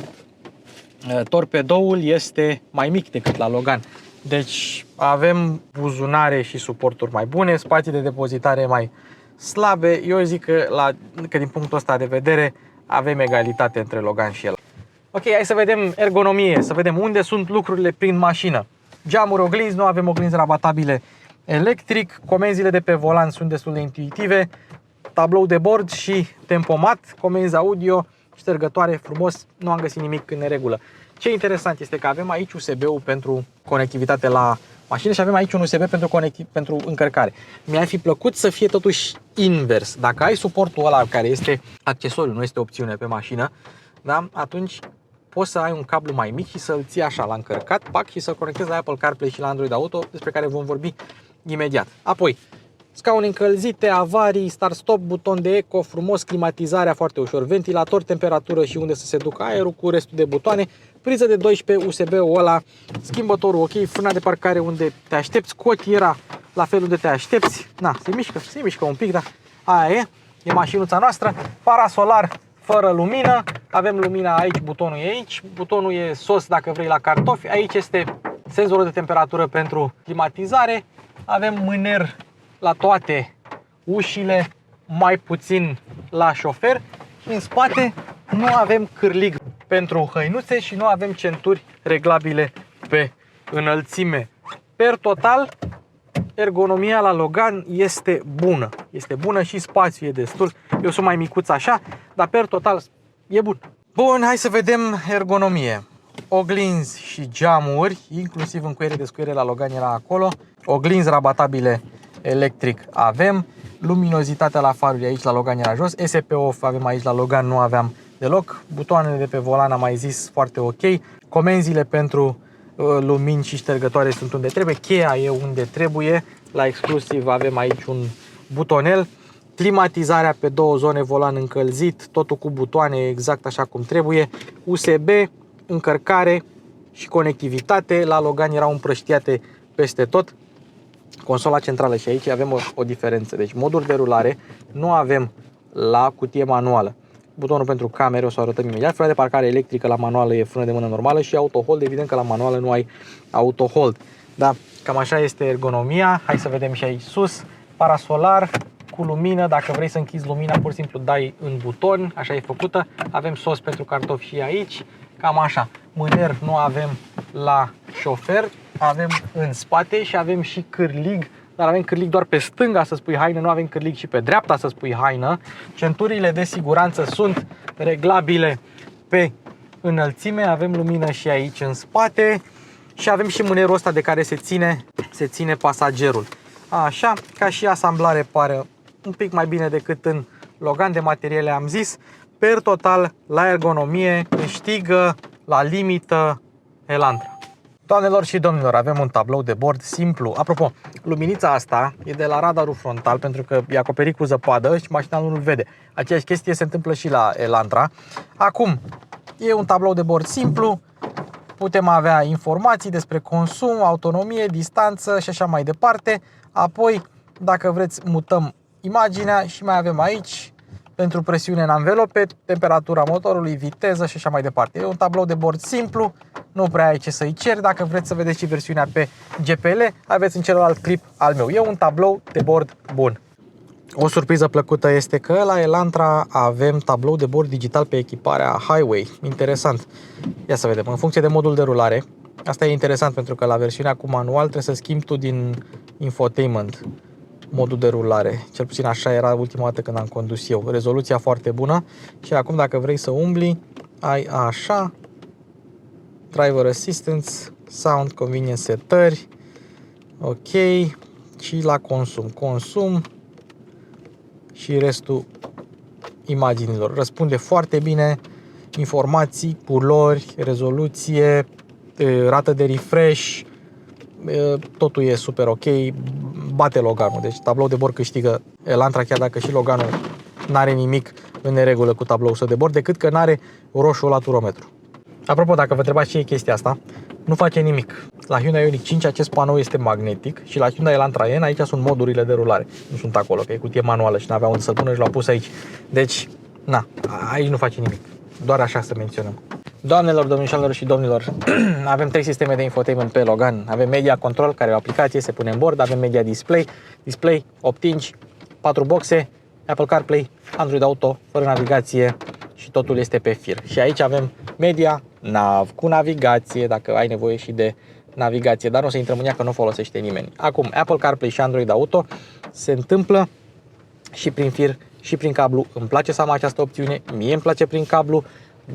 torpedoul este mai mic decât la Logan. Deci avem buzunare și suporturi mai bune, spații de depozitare mai slabe. Eu zic că din punctul ăsta de vedere avem egalitate între Logan și el. Ok, hai să vedem ergonomie, să vedem unde sunt lucrurile prin mașină. Geamuri, oglinzi, nu avem oglinzi rabatabile electric, comenzile de pe volan sunt destul de intuitive, tablou de bord și tempomat, comenzi audio, ștergătoare, frumos, nu am găsit nimic în neregulă. Ce interesant este că avem aici USB-ul pentru conectivitate la mașină și avem aici un USB pentru încărcare. Mi-ar fi plăcut să fie totuși invers. Dacă ai suportul ăla care este accesoriu, nu este opțiune pe mașină, da? Atunci poți să ai un cablu mai mic și să-l ții așa la încărcat, pac, și să conectezi la Apple CarPlay și la Android Auto, despre care vom vorbi imediat. Apoi, scaune încălzite, avarii, start-stop, buton de eco, frumos, climatizarea foarte ușor, ventilator, temperatură și unde să se ducă aerul cu restul de butoane, priză de 12 USB-ul ăla, schimbătorul ok, frâna de parcare unde te aștepți, cotiera la fel unde te aștepți, na, se mișcă un pic, dar aia e mașinuța noastră, parasolar fără lumină, avem lumina aici, butonul e aici, butonul e sos dacă vrei la cartofi, aici este senzorul de temperatură pentru climatizare, avem mâner la toate ușile, mai puțin la șofer și în spate nu avem cârlig pentru hăinuțe și nu avem centuri reglabile pe înălțime. Per total, ergonomia la Logan este bună. Este bună și spațiul e destul. Eu sunt mai micuț așa, dar per total e bun. Bun, hai să vedem ergonomie. oglinzi și geamuri, inclusiv încuiere de scuiere la Logan era acolo, oglinzi rabatabile electric avem, luminozitatea la faruri aici la Logan era jos, ESP off avem aici la Logan, nu aveam deloc, butoanele de pe volan am mai zis foarte ok, comenzile pentru lumini și ștergătoare sunt unde trebuie, cheia e unde trebuie, la exclusiv avem aici un butonel, climatizarea pe 2 zone, volan încălzit, totul cu butoane exact așa cum trebuie, USB, încărcare și conectivitate, la Logan erau împrăștiate peste tot, consola centrală și aici avem o diferență, deci modul de rulare nu avem la cutie manuală. Butonul pentru camere o să o arătăm imediat, frână de parcare electrică la manuală e frână de mână normală și auto-hold, evident că la manuală nu ai auto-hold. Da, cam așa este ergonomia, hai să vedem și aici sus, parasolar cu lumină, dacă vrei să închizi lumina pur și simplu dai în buton, așa e făcută, avem sos pentru cartofi și aici, cam așa, mâner nu avem la șofer, avem în spate și avem și cârlig, dar avem cârlig doar pe stânga să spui haină, nu avem cârlig și pe dreapta să spui haină. Centurile de siguranță sunt reglabile pe înălțime, avem lumină și aici în spate și avem și mânerul ăsta de care se ține pasagerul. Așa, ca și asamblare pare un pic mai bine decât în Logan, de materiale am zis. Per total, la ergonomie câștigă la limită Elantra. Doamnelor și domnilor, avem un tablou de bord simplu. Apropo, luminița asta e de la radarul frontal pentru că e acoperit cu zăpadă și mașina nu-l vede. Aceeași chestie se întâmplă și la Elantra. Acum, e un tablou de bord simplu. Putem avea informații despre consum, autonomie, distanță și așa mai departe. Apoi, dacă vreți, mutăm imaginea și mai avem aici pentru presiune în anvelope, temperatura motorului, viteză și așa mai departe. E un tablou de bord simplu, nu prea ai ce să-i ceri. Dacă vreți să vedeți și versiunea pe GPL, aveți în celălalt clip al meu. E un tablou de bord bun. O surpriză plăcută este că la Elantra avem tablou de bord digital pe echiparea Highway. Interesant. Ia să vedem. În funcție de modul de rulare, asta e interesant pentru că la versiunea cu manual trebuie să schimbi tu din infotainment modul de rulare. Cel puțin așa era ultima dată când am condus eu. Rezoluția foarte bună și acum dacă vrei să umbli, ai așa, Driver Assistance, Sound, Convenience setări, ok, și la consum și restul imaginilor. Răspunde foarte bine, informații, culori, rezoluție, rată de refresh, totul e super ok, bate Loganul, deci tablou de bord câștigă Elantra, chiar dacă și Loganul n-are nimic în neregulă cu tabloul său de bord, decât că n-are roșu la turometru. Apropo, dacă vă întrebați ce e chestia asta, nu face nimic. La Hyundai Ioniq 5 acest panou este magnetic și la Hyundai Elantra N aici sunt modurile de rulare. Nu sunt acolo, că e cutie manuală și n-avea unde să-l pună și l-au pus aici. Deci, na, aici nu face nimic. Doar așa să menționăm. Doamnelor, domnișoarelor și domnilor, avem 3 sisteme de infotainment pe Logan. Avem Media Control, care e o aplicație, se pune în bord, avem Media Display, 8 inch, 4 boxe, Apple CarPlay, Android Auto, fără navigație și totul este pe fir. Și aici avem Media Nav cu navigație, dacă ai nevoie și de navigație, dar nu se intră în ea că nu folosește nimeni. Acum, Apple CarPlay și Android Auto se întâmplă și prin fir și prin cablu. Îmi place să am această opțiune, mie îmi place prin cablu.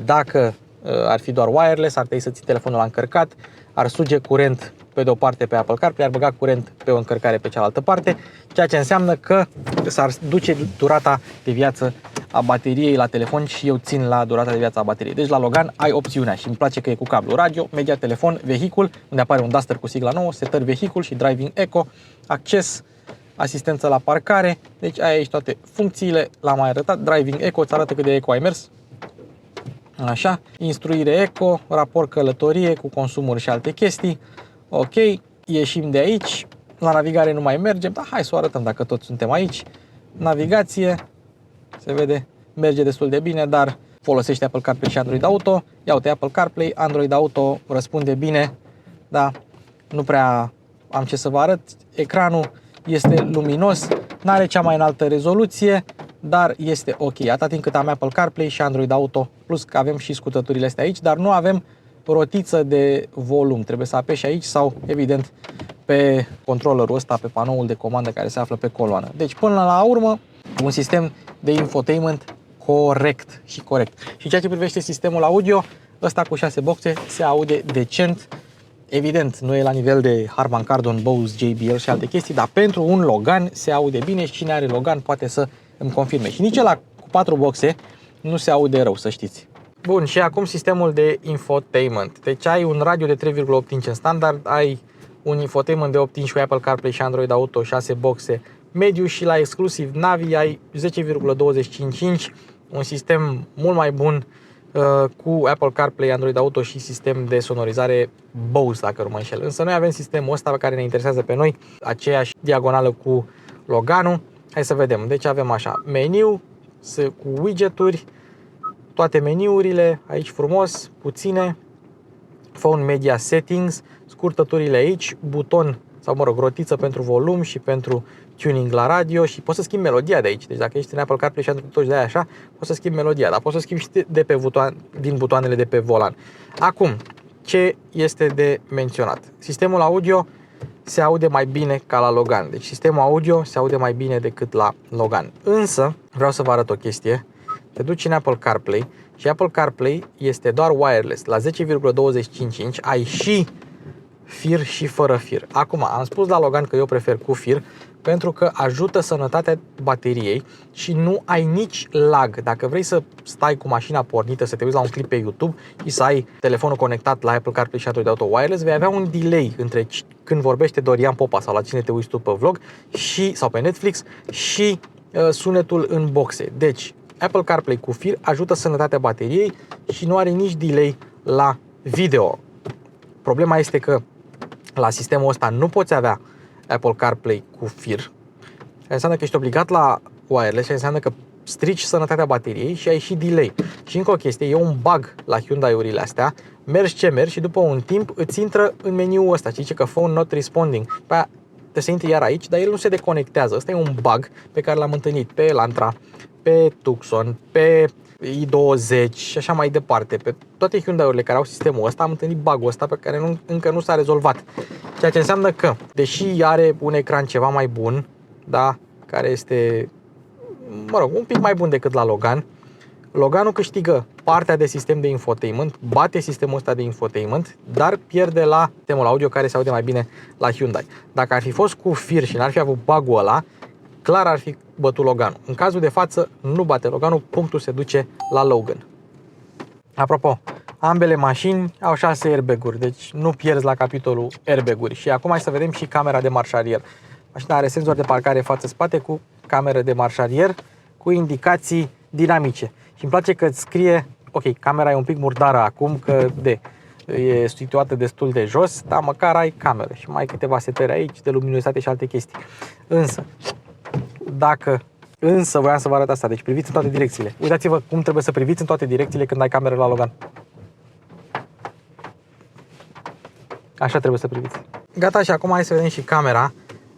Dacă ar fi doar wireless, ar trebui să ții telefonul la încărcat, ar suge curent pe de o parte pe Apple CarPlay, ar băga curent pe o încărcare pe cealaltă parte, ceea ce înseamnă că s-ar duce durata de viață a bateriei la telefon și eu țin la durata de viață a bateriei. Deci la Logan ai opțiunea și îmi place că e cu cablu radio, media, telefon, vehicul, unde apare un Duster cu sigla nouă, setări vehicul și driving eco, acces, asistență la parcare, deci ai aici toate funcțiile, l-am mai arătat, driving eco, îți arată cât de eco ai mers. Așa, instruire eco, raport călătorie cu consumuri și alte chestii. Ok, ieșim de aici, la navigare nu mai mergem, dar hai să o arătăm dacă toți suntem aici. Navigație, se vede, merge destul de bine, dar folosește Apple CarPlay și Android Auto. Ia uite, Apple CarPlay, Android Auto răspunde bine, da, nu prea am ce să vă arăt. Ecranul este luminos, nu are cea mai înaltă rezoluție, dar este ok, atât timp cât am Apple CarPlay și Android Auto, plus că avem și scutăturile astea aici, dar nu avem rotiță de volum, trebuie să apeși aici sau, evident, pe controllerul ăsta, pe panoul de comandă care se află pe coloană. Deci, până la urmă, un sistem de infotainment corect și corect. Și ceea ce privește sistemul audio, Ăsta cu 6 boxe se aude decent. Evident, nu e la nivel de Harman Kardon, Bose, JBL și alte chestii, dar pentru un Logan se aude bine și cine are Logan poate să îmi confirme. Și nici ăla cu 4 boxe nu se aude rău, să știți. Bun, și acum sistemul de infotainment. Deci ai un radio de 3,8 inch în standard, ai un infotainment de 8 inch cu Apple CarPlay și Android Auto, 6 boxe mediu și la exclusiv Navi ai 10,25 inch, un sistem mult mai bun cu Apple CarPlay, Android Auto și sistem de sonorizare Bose, dacă nu mă înșel. Însă noi avem sistemul ăsta pe care ne interesează pe noi, aceeași diagonală cu Loganul. Hai să vedem. Deci avem așa, meniu cu widgeturi, toate meniurile, aici frumos, puține, phone media settings, scurtăturile aici, buton sau mă rog, rotiță pentru volum și pentru tuning la radio și poți să schimbi melodia de aici. Deci dacă ești în Apple CarPlay și Android Auto și de aia așa, poți să schimbi melodia, dar poți să schimbi și de pe din butoanele de pe volan. Acum, ce este de menționat? Sistemul audio se aude mai bine ca la Logan. Deci sistemul audio se aude mai bine decât la Logan. Însă, vreau să vă arăt o chestie. Te duci în Apple CarPlay și Apple CarPlay este doar wireless. La 10,25 inch ai și fir și fără fir. Acum, am spus la Logan că eu prefer cu fir pentru că ajută sănătatea bateriei și nu ai nici lag. Dacă vrei să stai cu mașina pornită, să te uiți la un clip pe YouTube și să ai telefonul conectat la Apple CarPlay și Android Auto wireless, vei avea un delay între când vorbește Dorian Popa sau la cine te uiți tu pe vlog sau pe Netflix și sunetul în boxe. Deci, Apple CarPlay cu fir ajută sănătatea bateriei și nu are nici delay la video. Problema este că la sistemul ăsta nu poți avea Apple CarPlay cu fir. Înseamnă că ești obligat la wireless și înseamnă că strici sănătatea bateriei și ai și delay. Și încă o chestie, e un bug la Hyundai-urile astea, mergi ce mergi și după un timp îți intră în meniul ăsta, zice că phone not responding. Pe aia trebuie să intri iar aici, dar el nu se deconectează. Ăsta e un bug pe care l-am întâlnit pe Elantra, pe Tucson, pe i20 și așa mai departe. Pe toate Hyundai-urile care au sistemul ăsta am întâlnit bug-ul ăsta pe care încă nu s-a rezolvat. Ceea ce înseamnă că, deși are un ecran ceva mai bun, da, care este, mă rog, un pic mai bun decât la Logan, Loganul câștigă partea de sistem de infotainment, bate sistemul ăsta de infotainment, dar pierde la sistemul audio care se aude mai bine la Hyundai. Dacă ar fi fost cu fir și n-ar fi avut bug-ul ăla, clar ar fi bătut Loganul. În cazul de față nu bate Loganul, punctul se duce la Logan. Apropo, ambele mașini au 6 airbag-uri, deci nu pierzi la capitolul airbag-uri. Și acum hai să vedem și camera de marșarier. Mașina are senzor de parcare față-spate cu cameră de marșarier cu indicații dinamice. Și îmi place că îți scrie, ok, camera e un pic murdară acum că e situată destul de jos, dar măcar ai cameră și mai ai câteva setări aici de luminositate și alte chestii. Însă voiam să vă arăt asta, deci priviți în toate direcțiile. Uitați-vă cum trebuie să priviți în toate direcțiile când ai cameră la Logan. Așa trebuie să priviți. Gata, și acum hai să vedem și camera.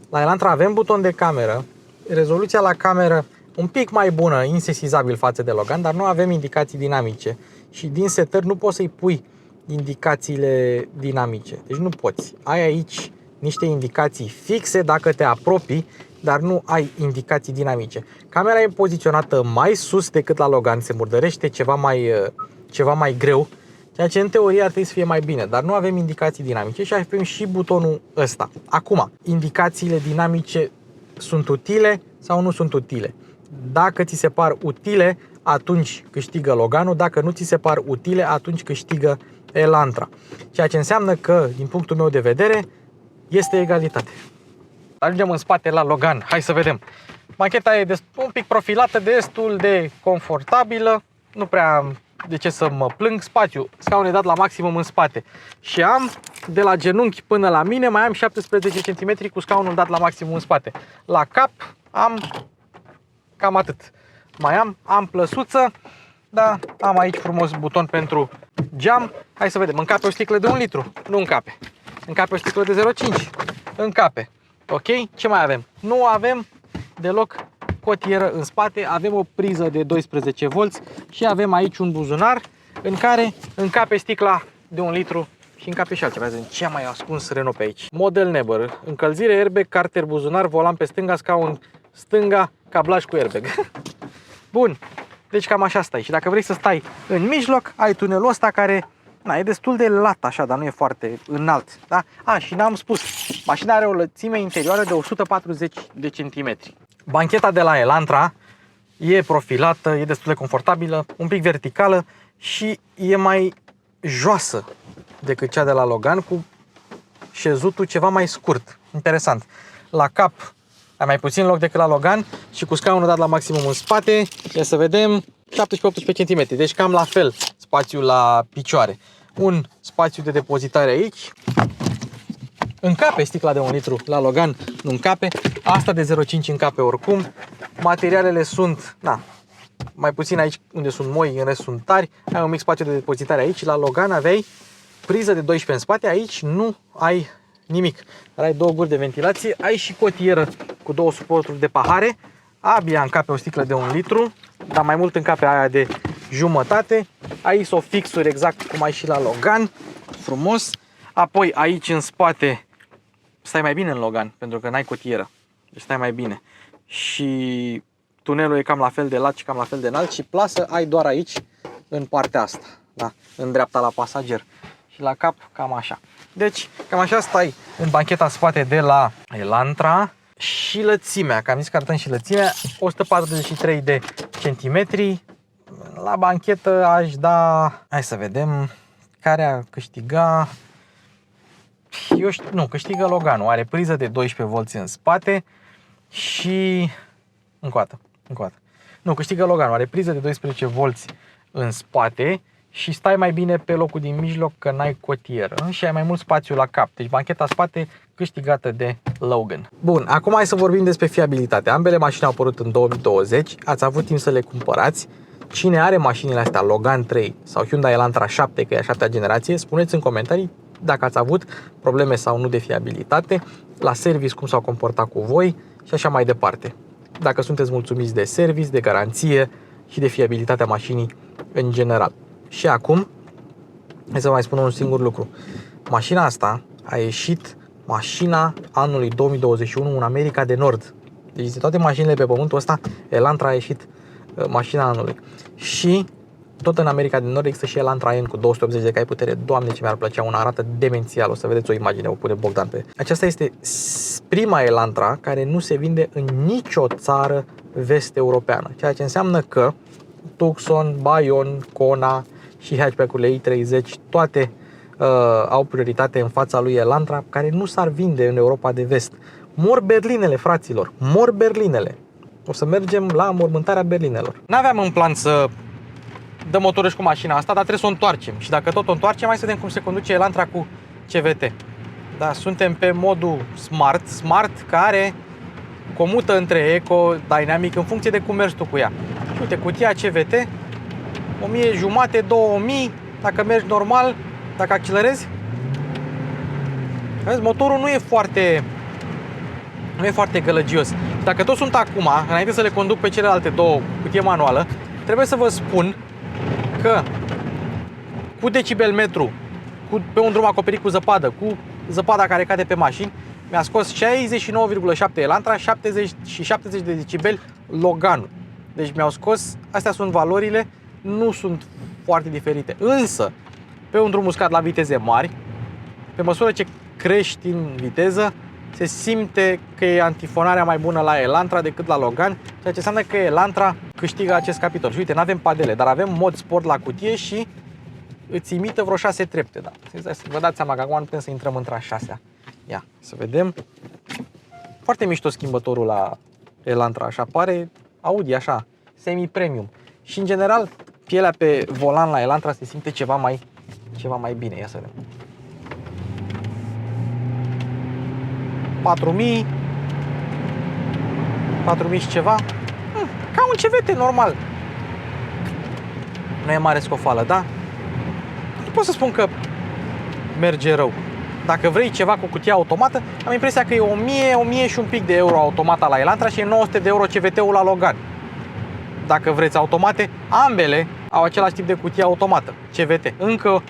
La Elantra avem buton de cameră, rezoluția la cameră un pic mai bună, insesizabil față de Logan, dar nu avem indicații dinamice. Și din setări nu poți să-i pui indicațiile dinamice. Deci nu poți. Ai aici niște indicații fixe dacă te apropii, dar nu ai indicații dinamice. Camera e poziționată mai sus decât la Logan, se murdărește ceva mai greu, ceea ce în teorie ar trebui să fie mai bine, dar nu avem indicații dinamice și avem și butonul ăsta. Acum, indicațiile dinamice sunt utile sau nu sunt utile? Dacă ți se par utile, atunci câștigă Loganul, dacă nu ți se par utile, atunci câștigă Elantra. Ceea ce înseamnă că, din punctul meu de vedere, este egalitate. Ajungem în spate la Logan, hai să vedem. Macheta e un pic profilată, destul de confortabilă, nu prea am de ce să mă plâng. Spațiu, scaunul e dat la maximum în spate și am de la genunchi până la mine mai am 17 cm cu scaunul dat la maximum în spate. La cap am cam atât. Mai am plăsuță, da, am aici frumos buton pentru geam. Hai să vedem, încape o sticlă de 1 litru? Nu încape. Încape o sticlă de 0,5? Încape. Ok? Ce mai avem? Nu avem deloc cotieră în spate, avem o priză de 12 V și avem aici un buzunar în care încape sticla de 1 litru și încape și altceva. Ce mai ascuns Renault pe aici? Model Neber, încălzire, airbag, carter, buzunar, volan pe stânga, scaun stânga, cablaj cu airbag. Bun, Deci cam așa stai. Și dacă vrei să stai în mijloc, ai tunelul ăsta care e destul de lat așa, dar nu e foarte înalt. Da? Și n-am spus, mașina are o lățime interioară de 140 de centimetri. Bancheta de la Elantra e profilată, e destul de confortabilă, un pic verticală și e mai joasă decât cea de la Logan, cu șezutul ceva mai scurt. Interesant. La cap ai mai puțin loc decât la Logan și cu scaunul dat la maximum în spate, ia să vedem, 17-18 cm, deci cam la fel spațiul la picioare. Un spațiu de depozitare aici. Încape sticla de 1 litru la Logan, nu încape. Asta de 0,5 încape oricum. Materialele sunt, mai puțin aici unde sunt moi, în rest sunt tari. Ai un mic spațiu de depozitare aici. La Logan aveai priză de 12 în spate, aici nu ai nimic. Dar ai 2 guri de ventilație, ai și cotieră cu 2 suporturi de pahare. Abia încape o sticlă de 1 litru, dar mai mult încape aia de jumătate. Ai isofixuri exact cum ai și la Logan, frumos. Apoi aici în spate stai mai bine în Logan, pentru că n-ai cotieră, deci stai mai bine. Și tunelul e cam la fel de lat și cam la fel de înalt și plasă ai doar aici, în partea asta, da? În dreapta la pasager. Și la cap cam așa. Deci cam așa stai în bancheta spate de la Elantra. Și lățimea, că am zis că arătăm și lățimea, 143 de centimetri. La banchetă aș da, hai să vedem, care a câștiga. Eu știu, nu, câștigă Loganul, are priză de 12V în spate și încă o dată. Nu, câștigă Loganul, are priză de 12V în spate și stai mai bine pe locul din mijloc că n-ai cotieră și ai mai mult spațiu la cap. Deci bancheta spate câștigată de Logan. Bun, acum hai să vorbim despre fiabilitate. Ambele mașini au apărut în 2020, ați avut timp să le cumpărați. Cine are mașinile astea, Logan 3 sau Hyundai Elantra 7, că e a 7-a generație, spuneți în comentarii dacă ați avut probleme sau nu de fiabilitate, la service cum s-au comportat cu voi și așa mai departe. Dacă sunteți mulțumiți de service, de garanție și de fiabilitatea mașinii în general. Și acum, hai să vă mai spun un singur lucru. Mașina asta a ieșit mașina anului 2021 în America de Nord. Deci de toate mașinile pe pământul ăsta, Elantra a ieșit mașina anului. Și tot în America de Nord există și Elantra N cu 280 de cai putere. Doamne, ce mi-ar plăcea, una arată demențial. O să vedeți o imagine, o pune Bogdan pe. Aceasta este prima Elantra care nu se vinde în nicio țară vest-europeană. Ceea ce înseamnă că Tucson, Bayon, Kona și hatchback-urile i30, toate au prioritate în fața lui Elantra, care nu s-ar vinde în Europa de vest. Mor berlinele, fraților, mor berlinele. O să mergem la mormântarea berlinelor. N-aveam în plan să dăm motorul cu mașina asta, dar trebuie să o întoarcem. Și dacă tot o întoarcem, hai să vedem cum se conduce Elantra cu CVT. Da, suntem pe modul Smart, care comută între Eco, Dynamic, în funcție de cum mergi tu cu ea. Și uite, cutia CVT, 1500, 2000, dacă mergi normal, dacă accelerezi. Vezi, motorul nu e foarte gălăgios. Dacă tot sunt acum, înainte să le conduc pe celelalte două, cutie manuală, trebuie să vă spun că cu decibel metru, pe un drum acoperit cu zăpadă, cu zăpada care cade pe mașini, mi-a scos 69,7 Elantra, 70 și 70 de decibeli Loganul. Deci mi-au scos, astea sunt valorile, nu sunt foarte diferite. Însă, pe un drum uscat la viteze mari, pe măsură ce crești în viteză, se simte că e antifonarea mai bună la Elantra decât la Logan, ceea ce înseamnă că Elantra câștigă acest capitol. Și uite, nu avem padele, dar avem mod sport la cutie și îți imită vreo 6 trepte. Da. Vă dați seama că acum nu putem să intrăm între a 6-a. Ia, să vedem. Foarte mișto schimbătorul la Elantra, așa pare Audi, așa, semi-premium. Și în general, pielea pe volan la Elantra se simte ceva mai bine. Ia să vedem. 4000 și ceva. Ca un CVT normal. Nu e mare scofală, da? Nu pot să spun că merge rău. Dacă vrei ceva cu cutia automată, am impresia că e 1000 și un pic de euro automata la Elantra și e 900 de euro CVT-ul la Logan. Dacă vreți automate, ambele au același tip de cutie automată, CVT. Încă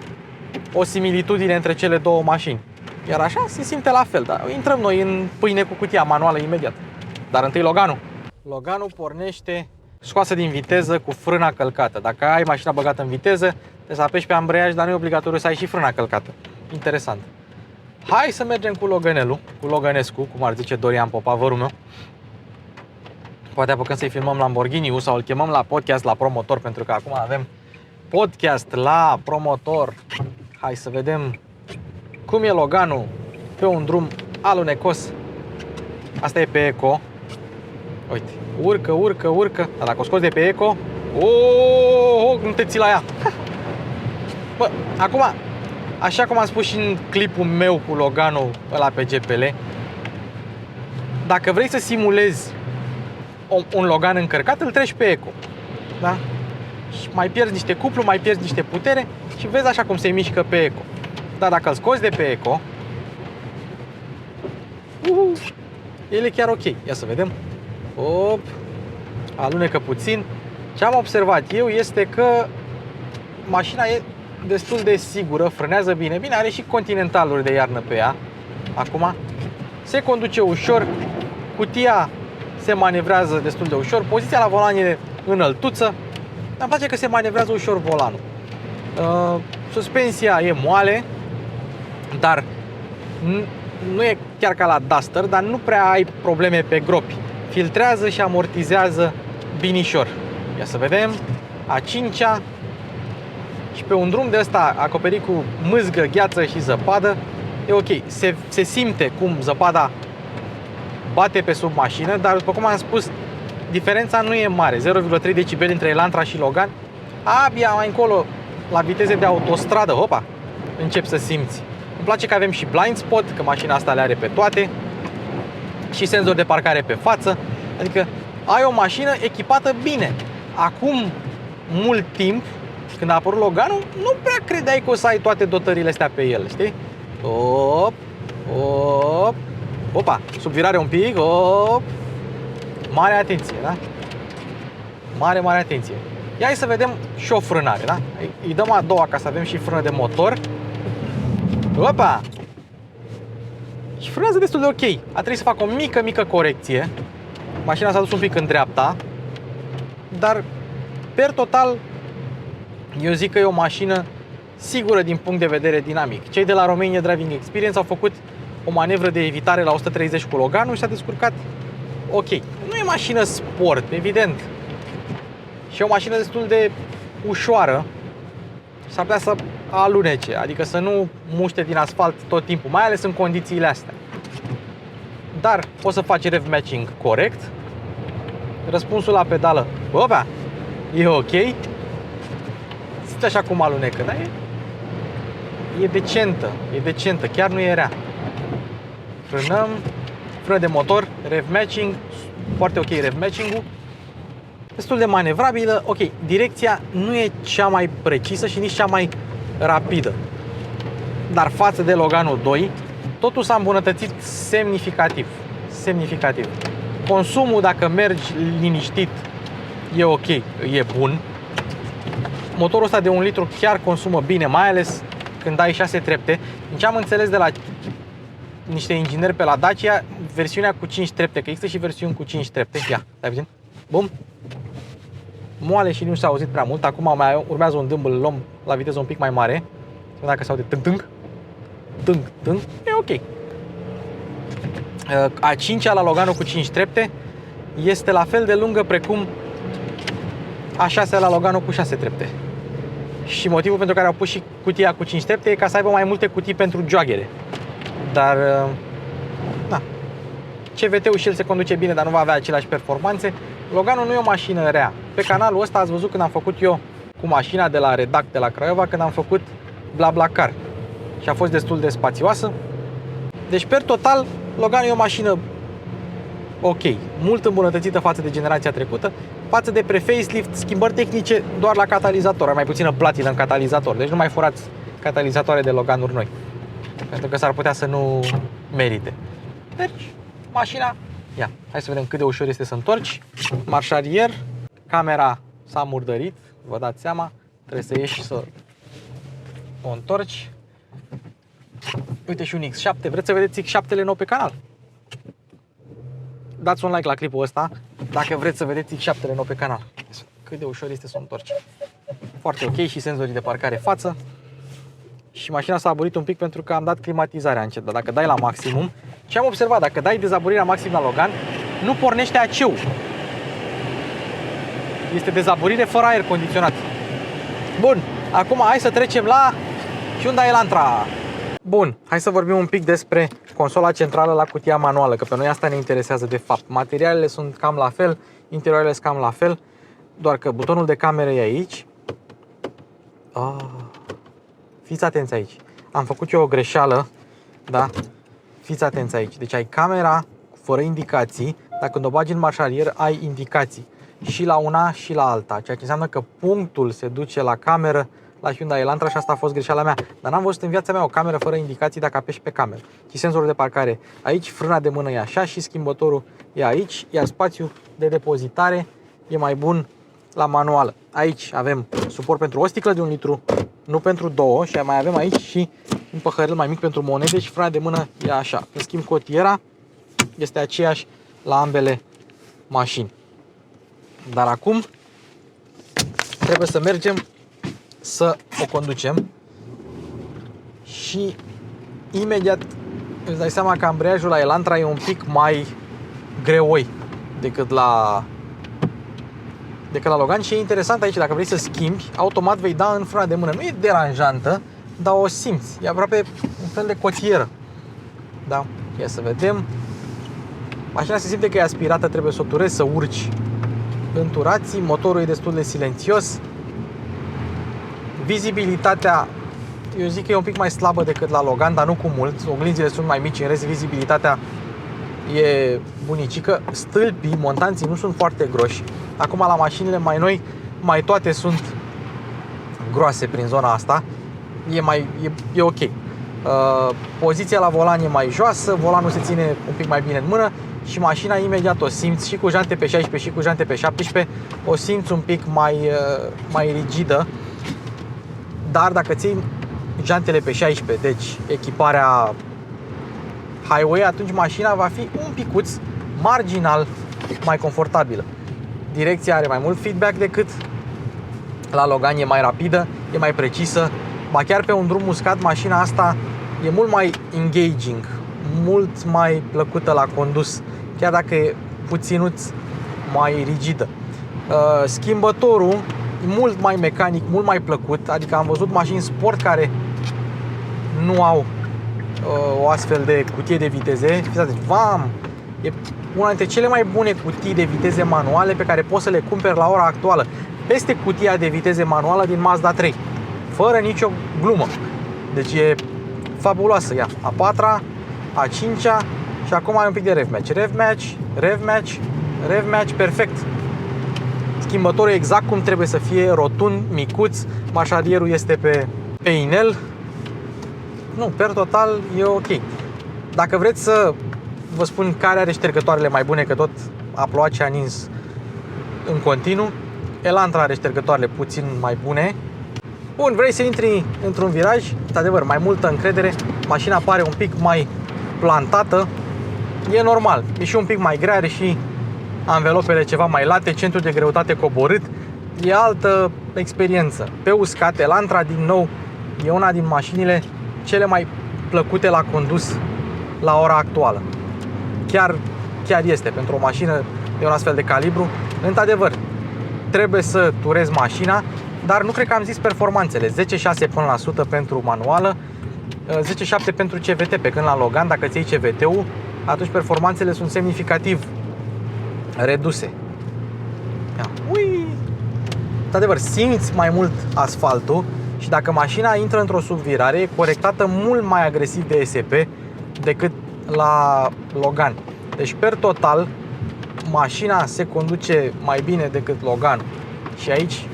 o similitudine între cele două mașini. Iar așa se simte la fel, dar intrăm noi în pâine cu cutia manuală imediat. Dar întâi Loganul. Loganul pornește scoasă din viteză cu frâna călcată. Dacă ai mașina băgată în viteză, trebuie să apeși pe ambreiaj, dar nu e obligatoriu să ai și frâna călcată. Interesant. Hai să mergem cu Loganelul, cu Loganescu, cum ar zice Dorian Popa, vărul meu. Poate apucăm să-i filmăm Lamborghini-ul sau îl chemăm la podcast la promotor, pentru că acum avem podcast la promotor. Hai să vedem cum e Loganul pe un drum alunecos. Asta e pe eco. Uite, urcă, urcă, urcă. Dar dacă o scoți de pe eco, nu te ții la ea. Bă, acum, așa cum am spus și în clipul meu cu Loganul ăla pe GPL, dacă vrei să simulezi un Logan încărcat, îl treci pe eco. Da? Și mai pierzi niște cuplu, mai pierzi niște putere și vezi așa cum se mișcă pe eco. Dar dacă îl scoți de pe eco, el e chiar ok. Ia să vedem. Op, alunecă puțin. Ce am observat eu este că mașina e destul de sigură, frânează bine. Bine, are și continentaluri de iarnă pe ea. Acum se conduce ușor, cutia se manevrează destul de ușor, poziția la volan e înăltuță. Dar îmi place că se manevrează ușor volanul. Suspensia e moale, dar nu e chiar ca la Duster, dar nu prea ai probleme pe gropi. Filtrează și amortizează binișor. Ia să vedem. A 5-a. Și pe un drum de ăsta acoperit cu mâzgă, gheață și zăpadă, e ok. Se simte cum zăpada bate pe sub mașină, dar după cum am spus, diferența nu e mare. 0,3 decibeli între Elantra și Logan. Abia mai încolo, la viteze de autostradă, hopa, încep să simți. Îmi place că avem și blind spot, că mașina asta le are pe toate, și senzor de parcare pe față. Adică ai o mașină echipată bine. Acum mult timp, când a apărut Loganul, nu prea credeai că o să ai toate dotările astea pe el, știi? Op, op, opa, subvirare un pic, op. Mare atenție, da? Mare, mare atenție. Ia hai să vedem și o frânare, da? Îi dăm a doua ca să avem și frână de motor. Opa! Și frânează destul de ok. A trebuit să fac o mică corecție. Mașina s-a dus un pic în dreapta. Dar, per total, eu zic că e o mașină sigură din punct de vedere dinamic. Cei de la Romania Driving Experience au făcut o manevră de evitare la 130 cu Loganul și s-a descurcat ok. Nu e mașină sport, evident. Și e o mașină destul de ușoară. S-ar putea să alunece, adică să nu muște din asfalt tot timpul, mai ales în condițiile astea. Dar poți să faci rev matching corect. Răspunsul la pedală, opa, e ok. Simți așa cum alunecă, dar e decentă, chiar nu e rea. Frânăm, frână de motor, rev matching, foarte ok rev matching-ul. Destul de manevrabilă, ok, direcția nu e cea mai precisă și nici cea mai rapidă. Dar față de Loganul 2, totul s-a îmbunătățit semnificativ. Consumul, dacă mergi liniștit, e ok, e bun. Motorul ăsta de 1 litru chiar consumă bine, mai ales când ai 6 trepte. Din ce am înțeles de la niște ingineri pe la Dacia, versiunea cu 5 trepte, că există și versiuni cu 5 trepte. Ia, stai puțin. Bum. Moale și nu s-a auzit prea mult. Acum mai urmează un dâmb, îl luăm la viteză un pic mai mare. Să dacă se aude tâng, e ok. A 5-a la Loganul cu 5 trepte este la fel de lungă precum a 6-a la Loganul cu 6 trepte. Și motivul pentru care au pus și cutia cu 5 trepte e ca să aibă mai multe cutii pentru joagere. Dar, na, CVT-ul și el se conduce bine, dar nu va avea aceleași performanțe. Loganul nu e o mașină rea. Pe canalul ăsta ați văzut când am făcut eu cu mașina de la Redact de la Craiova, când am făcut BlaBlaCar. Și a fost destul de spațioasă. Deci, per total, Loganul e o mașină ok, mult îmbunătățită față de generația trecută. Față de pre-facelift, schimbări tehnice doar la catalizator, ai mai puțină platină în catalizator. Deci nu mai furați catalizatoare de Loganuri noi, pentru că s-ar putea să nu merite. Deci, mașina, ia, hai să vedem cât de ușor este să întorci. Marșarier, camera s-a murdărit, vă dați seama, trebuie să ieși și să o întorci. Uite și un X7, vreți să vedeți X7-le nou pe canal? Dați un like la clipul ăsta, dacă vreți să vedeți X7-le nou pe canal. Cât de ușor este să o întorci. Foarte ok și senzorii de parcare față. Și mașina s-a aburit un pic pentru că am dat climatizarea încet. Dar dacă dai la maximum, ce am observat, dacă dai dezaburirea maxim la Logan, nu pornește AC-ul. Este dezaburire fără aer condiționat. Bun, acum hai să trecem la Hyundai Elantra. Bun, hai să vorbim un pic despre consola centrală la cutia manuală, că pe noi asta ne interesează de fapt. Materialele sunt cam la fel, interioarele sunt cam la fel, doar că butonul de cameră e aici. Fiți atenți aici. Am făcut eu o greșeală, da? Fiți atenți aici. Deci ai camera fără indicații, dar când o bagi în marșalier ai indicații. Și la una și la alta, ceea ce înseamnă că punctul se duce la cameră la Hyundai Elantra și asta a fost greșeala mea. Dar n-am văzut în viața mea o cameră fără indicații dacă apeși pe cameră. Și senzorul de parcare aici, frâna de mână e așa și schimbătorul e aici, iar spațiul de depozitare e mai bun la manuală. Aici avem suport pentru o sticlă de 1 litru, nu pentru 2, și mai avem aici și un păhărel mai mic pentru monede și frâna de mână e așa. În schimb, cotiera este aceeași la ambele mașini. Dar acum trebuie să mergem să o conducem și imediat îți dai seama că ambreiajul la Elantra e un pic mai greoi decât la Logan și e interesant aici, dacă vrei să schimbi, automat vei da în frâna de mână. Nu e deranjantă, dar o simți. E aproape un fel de cotieră. Da? Ia să vedem. Mașina se simte că e aspirată, trebuie să o turezi, să urci în turații. Motorul e destul de silențios. Vizibilitatea, eu zic că e un pic mai slabă decât la Logan, dar nu cu mult. Oglinzile sunt mai mici, în rest vizibilitatea e bunicică. Stâlpii, montanții nu sunt foarte groși. Acum la mașinile mai noi, mai toate sunt groase prin zona asta. E ok. Poziția la volan e mai joasă, volanul se ține un pic mai bine în mână și mașina imediat o simți și cu jante pe 16 și cu jante pe 17 o simți un pic mai rigidă. Dar dacă ții jantele pe 16, deci echiparea highway, atunci mașina va fi un picuț marginal mai confortabilă. Direcția are mai mult feedback decât la Logan, e mai rapidă, e mai precisă. Ba chiar pe un drum uscat, mașina asta e mult mai engaging, mult mai plăcută la condus, chiar dacă e puținuț mai rigidă. Schimbătorul e mult mai mecanic, mult mai plăcut, adică am văzut mașini sport care nu au o astfel de cutie de viteze. E una dintre cele mai bune cutii de viteze manuale pe care poți să le cumperi la ora actuală, peste cutia de viteze manuală din Mazda 3, fără nicio glumă. Deci e fabuloasă ea. A 4-a, a 5-a și acum ai un pic de rev match, perfect. Schimbătorul e exact cum trebuie să fie, rotund, micuț, marșalierul este pe inel. Nu, per total e ok. Dacă vreți să vă spun care are ștergătoarele mai bune, că tot a plouat și a nins în continuu, Elantra are ștergătoarele puțin mai bune. Bun, vrei să intri într-un viraj, într-adevăr, mai multă încredere, mașina pare un pic mai plantată, e normal, e și un pic mai grea, are și anvelopele ceva mai late, centrul de greutate coborât, e altă experiență. Pe uscat, Elantra, din nou, e una din mașinile cele mai plăcute la condus la ora actuală. Chiar este, pentru o mașină de un astfel de calibru. Într-adevăr, trebuie să turezi mașina, dar nu cred că am zis performanțele. 10.6 până la 100 pentru manuală, 10.7 pentru CVT, pe când la Logan, dacă ți iei CVT-ul, atunci performanțele sunt semnificativ reduse. Într-adevăr, simți mai mult asfaltul și dacă mașina intră într-o subvirare, e corectată mult mai agresiv de ESP decât la Logan. Deci, per total, mașina se conduce mai bine decât Logan. Și aici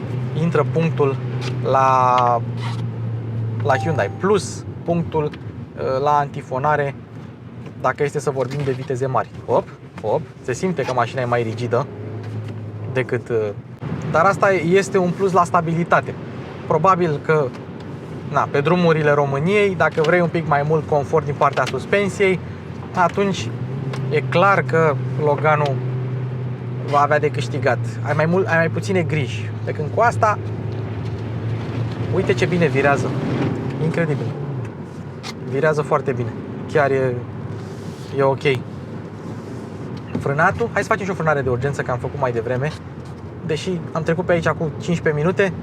intră punctul la Hyundai, plus punctul la antifonare, dacă este să vorbim de viteze mari. Se simte că mașina e mai rigidă decât... Dar asta este un plus la stabilitate. Probabil că pe drumurile României, dacă vrei un pic mai mult confort din partea suspensiei, atunci e clar că Loganul va avea de câștigat. Ai mai puține griji. Pe când cu asta, uite ce bine virează. Incredibil. Virează foarte bine. Chiar e ok. Frânatul, hai să facem și o frânare de urgență, că am făcut mai devreme. Deși am trecut pe aici cu 15 minute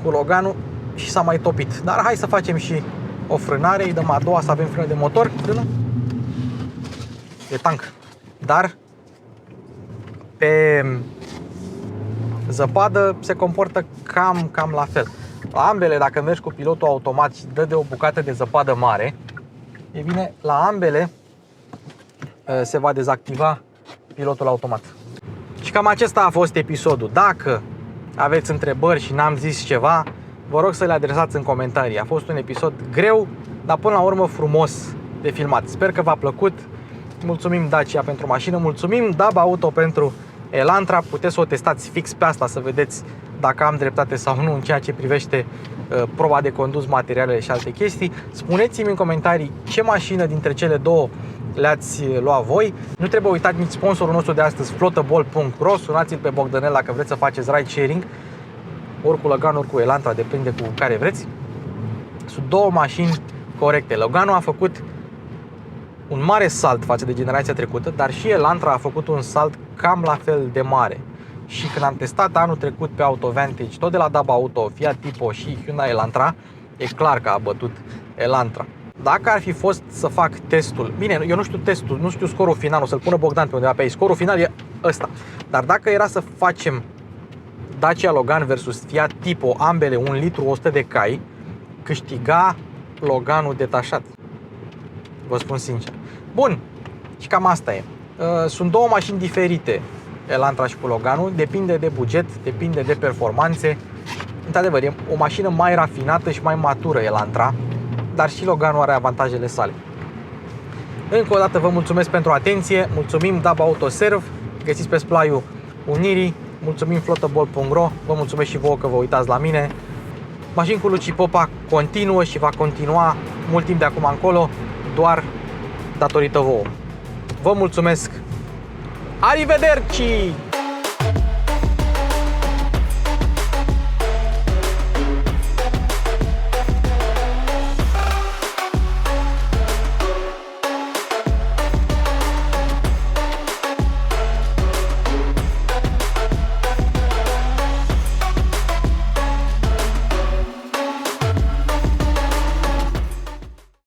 cu Loganul și s-a mai topit. Dar hai să facem și o frânare, îi dăm a doua să avem frână de motor. Frână. E tank. Dar pe zăpadă se comportă cam la fel. La ambele, dacă mergi cu pilotul automat și dă de o bucată de zăpadă mare, e bine, la ambele se va dezactiva pilotul automat. Și cam acesta a fost episodul. Dacă aveți întrebări și n-am zis ceva, vă rog să le adresați în comentarii. A fost un episod greu, dar până la urmă frumos de filmat. Sper că v-a plăcut. Mulțumim Dacia pentru mașină, mulțumim DAB Auto pentru Elantra. Puteți să o testați fix pe asta, să vedeți dacă am dreptate sau nu în ceea ce privește proba de condus, materialele și alte chestii. Spuneți-mi în comentarii ce mașină dintre cele două le-ați luat voi. Nu trebuie uitat nici sponsorul nostru de astăzi, flotaball.ro. Sunați-l pe Bogdanel dacă vreți să faceți ride sharing, ori cu Logan, ori cu Elantra, depinde cu care vreți. Sunt două mașini corecte. Loganul a făcut un mare salt față de generația trecută, dar și Elantra a făcut un salt cam la fel de mare. Și când am testat anul trecut pe AutoVantage, tot de la DAB Auto, Fiat Tipo și Hyundai Elantra, e clar că a bătut Elantra. Dacă ar fi fost să fac testul, bine, eu nu știu testul, nu știu scorul final, o să-l pună Bogdan pe undeva pe aici, scorul final e ăsta. Dar dacă era să facem Dacia Logan versus Fiat Tipo, ambele 1 litru 100 de cai, câștiga Loganul detașat. Vă spun sincer. Bun, și cam asta e. Sunt două mașini diferite, Elantra și cu Loganul, depinde de buget, depinde de performanțe. Într-adevăr, e o mașină mai rafinată și mai matură Elantra, dar și Loganul are avantajele sale. Încă o dată vă mulțumesc pentru atenție, mulțumim DAB Auto Serv, găsiți pe splaiul Unirii, mulțumim flotaball.ro, vă mulțumesc și vouă că vă uitați la mine. Mașini cu Luci Popa continuă și va continua mult timp de acum încolo, doar datorită vouă. Vă mulțumesc! Arrivederci!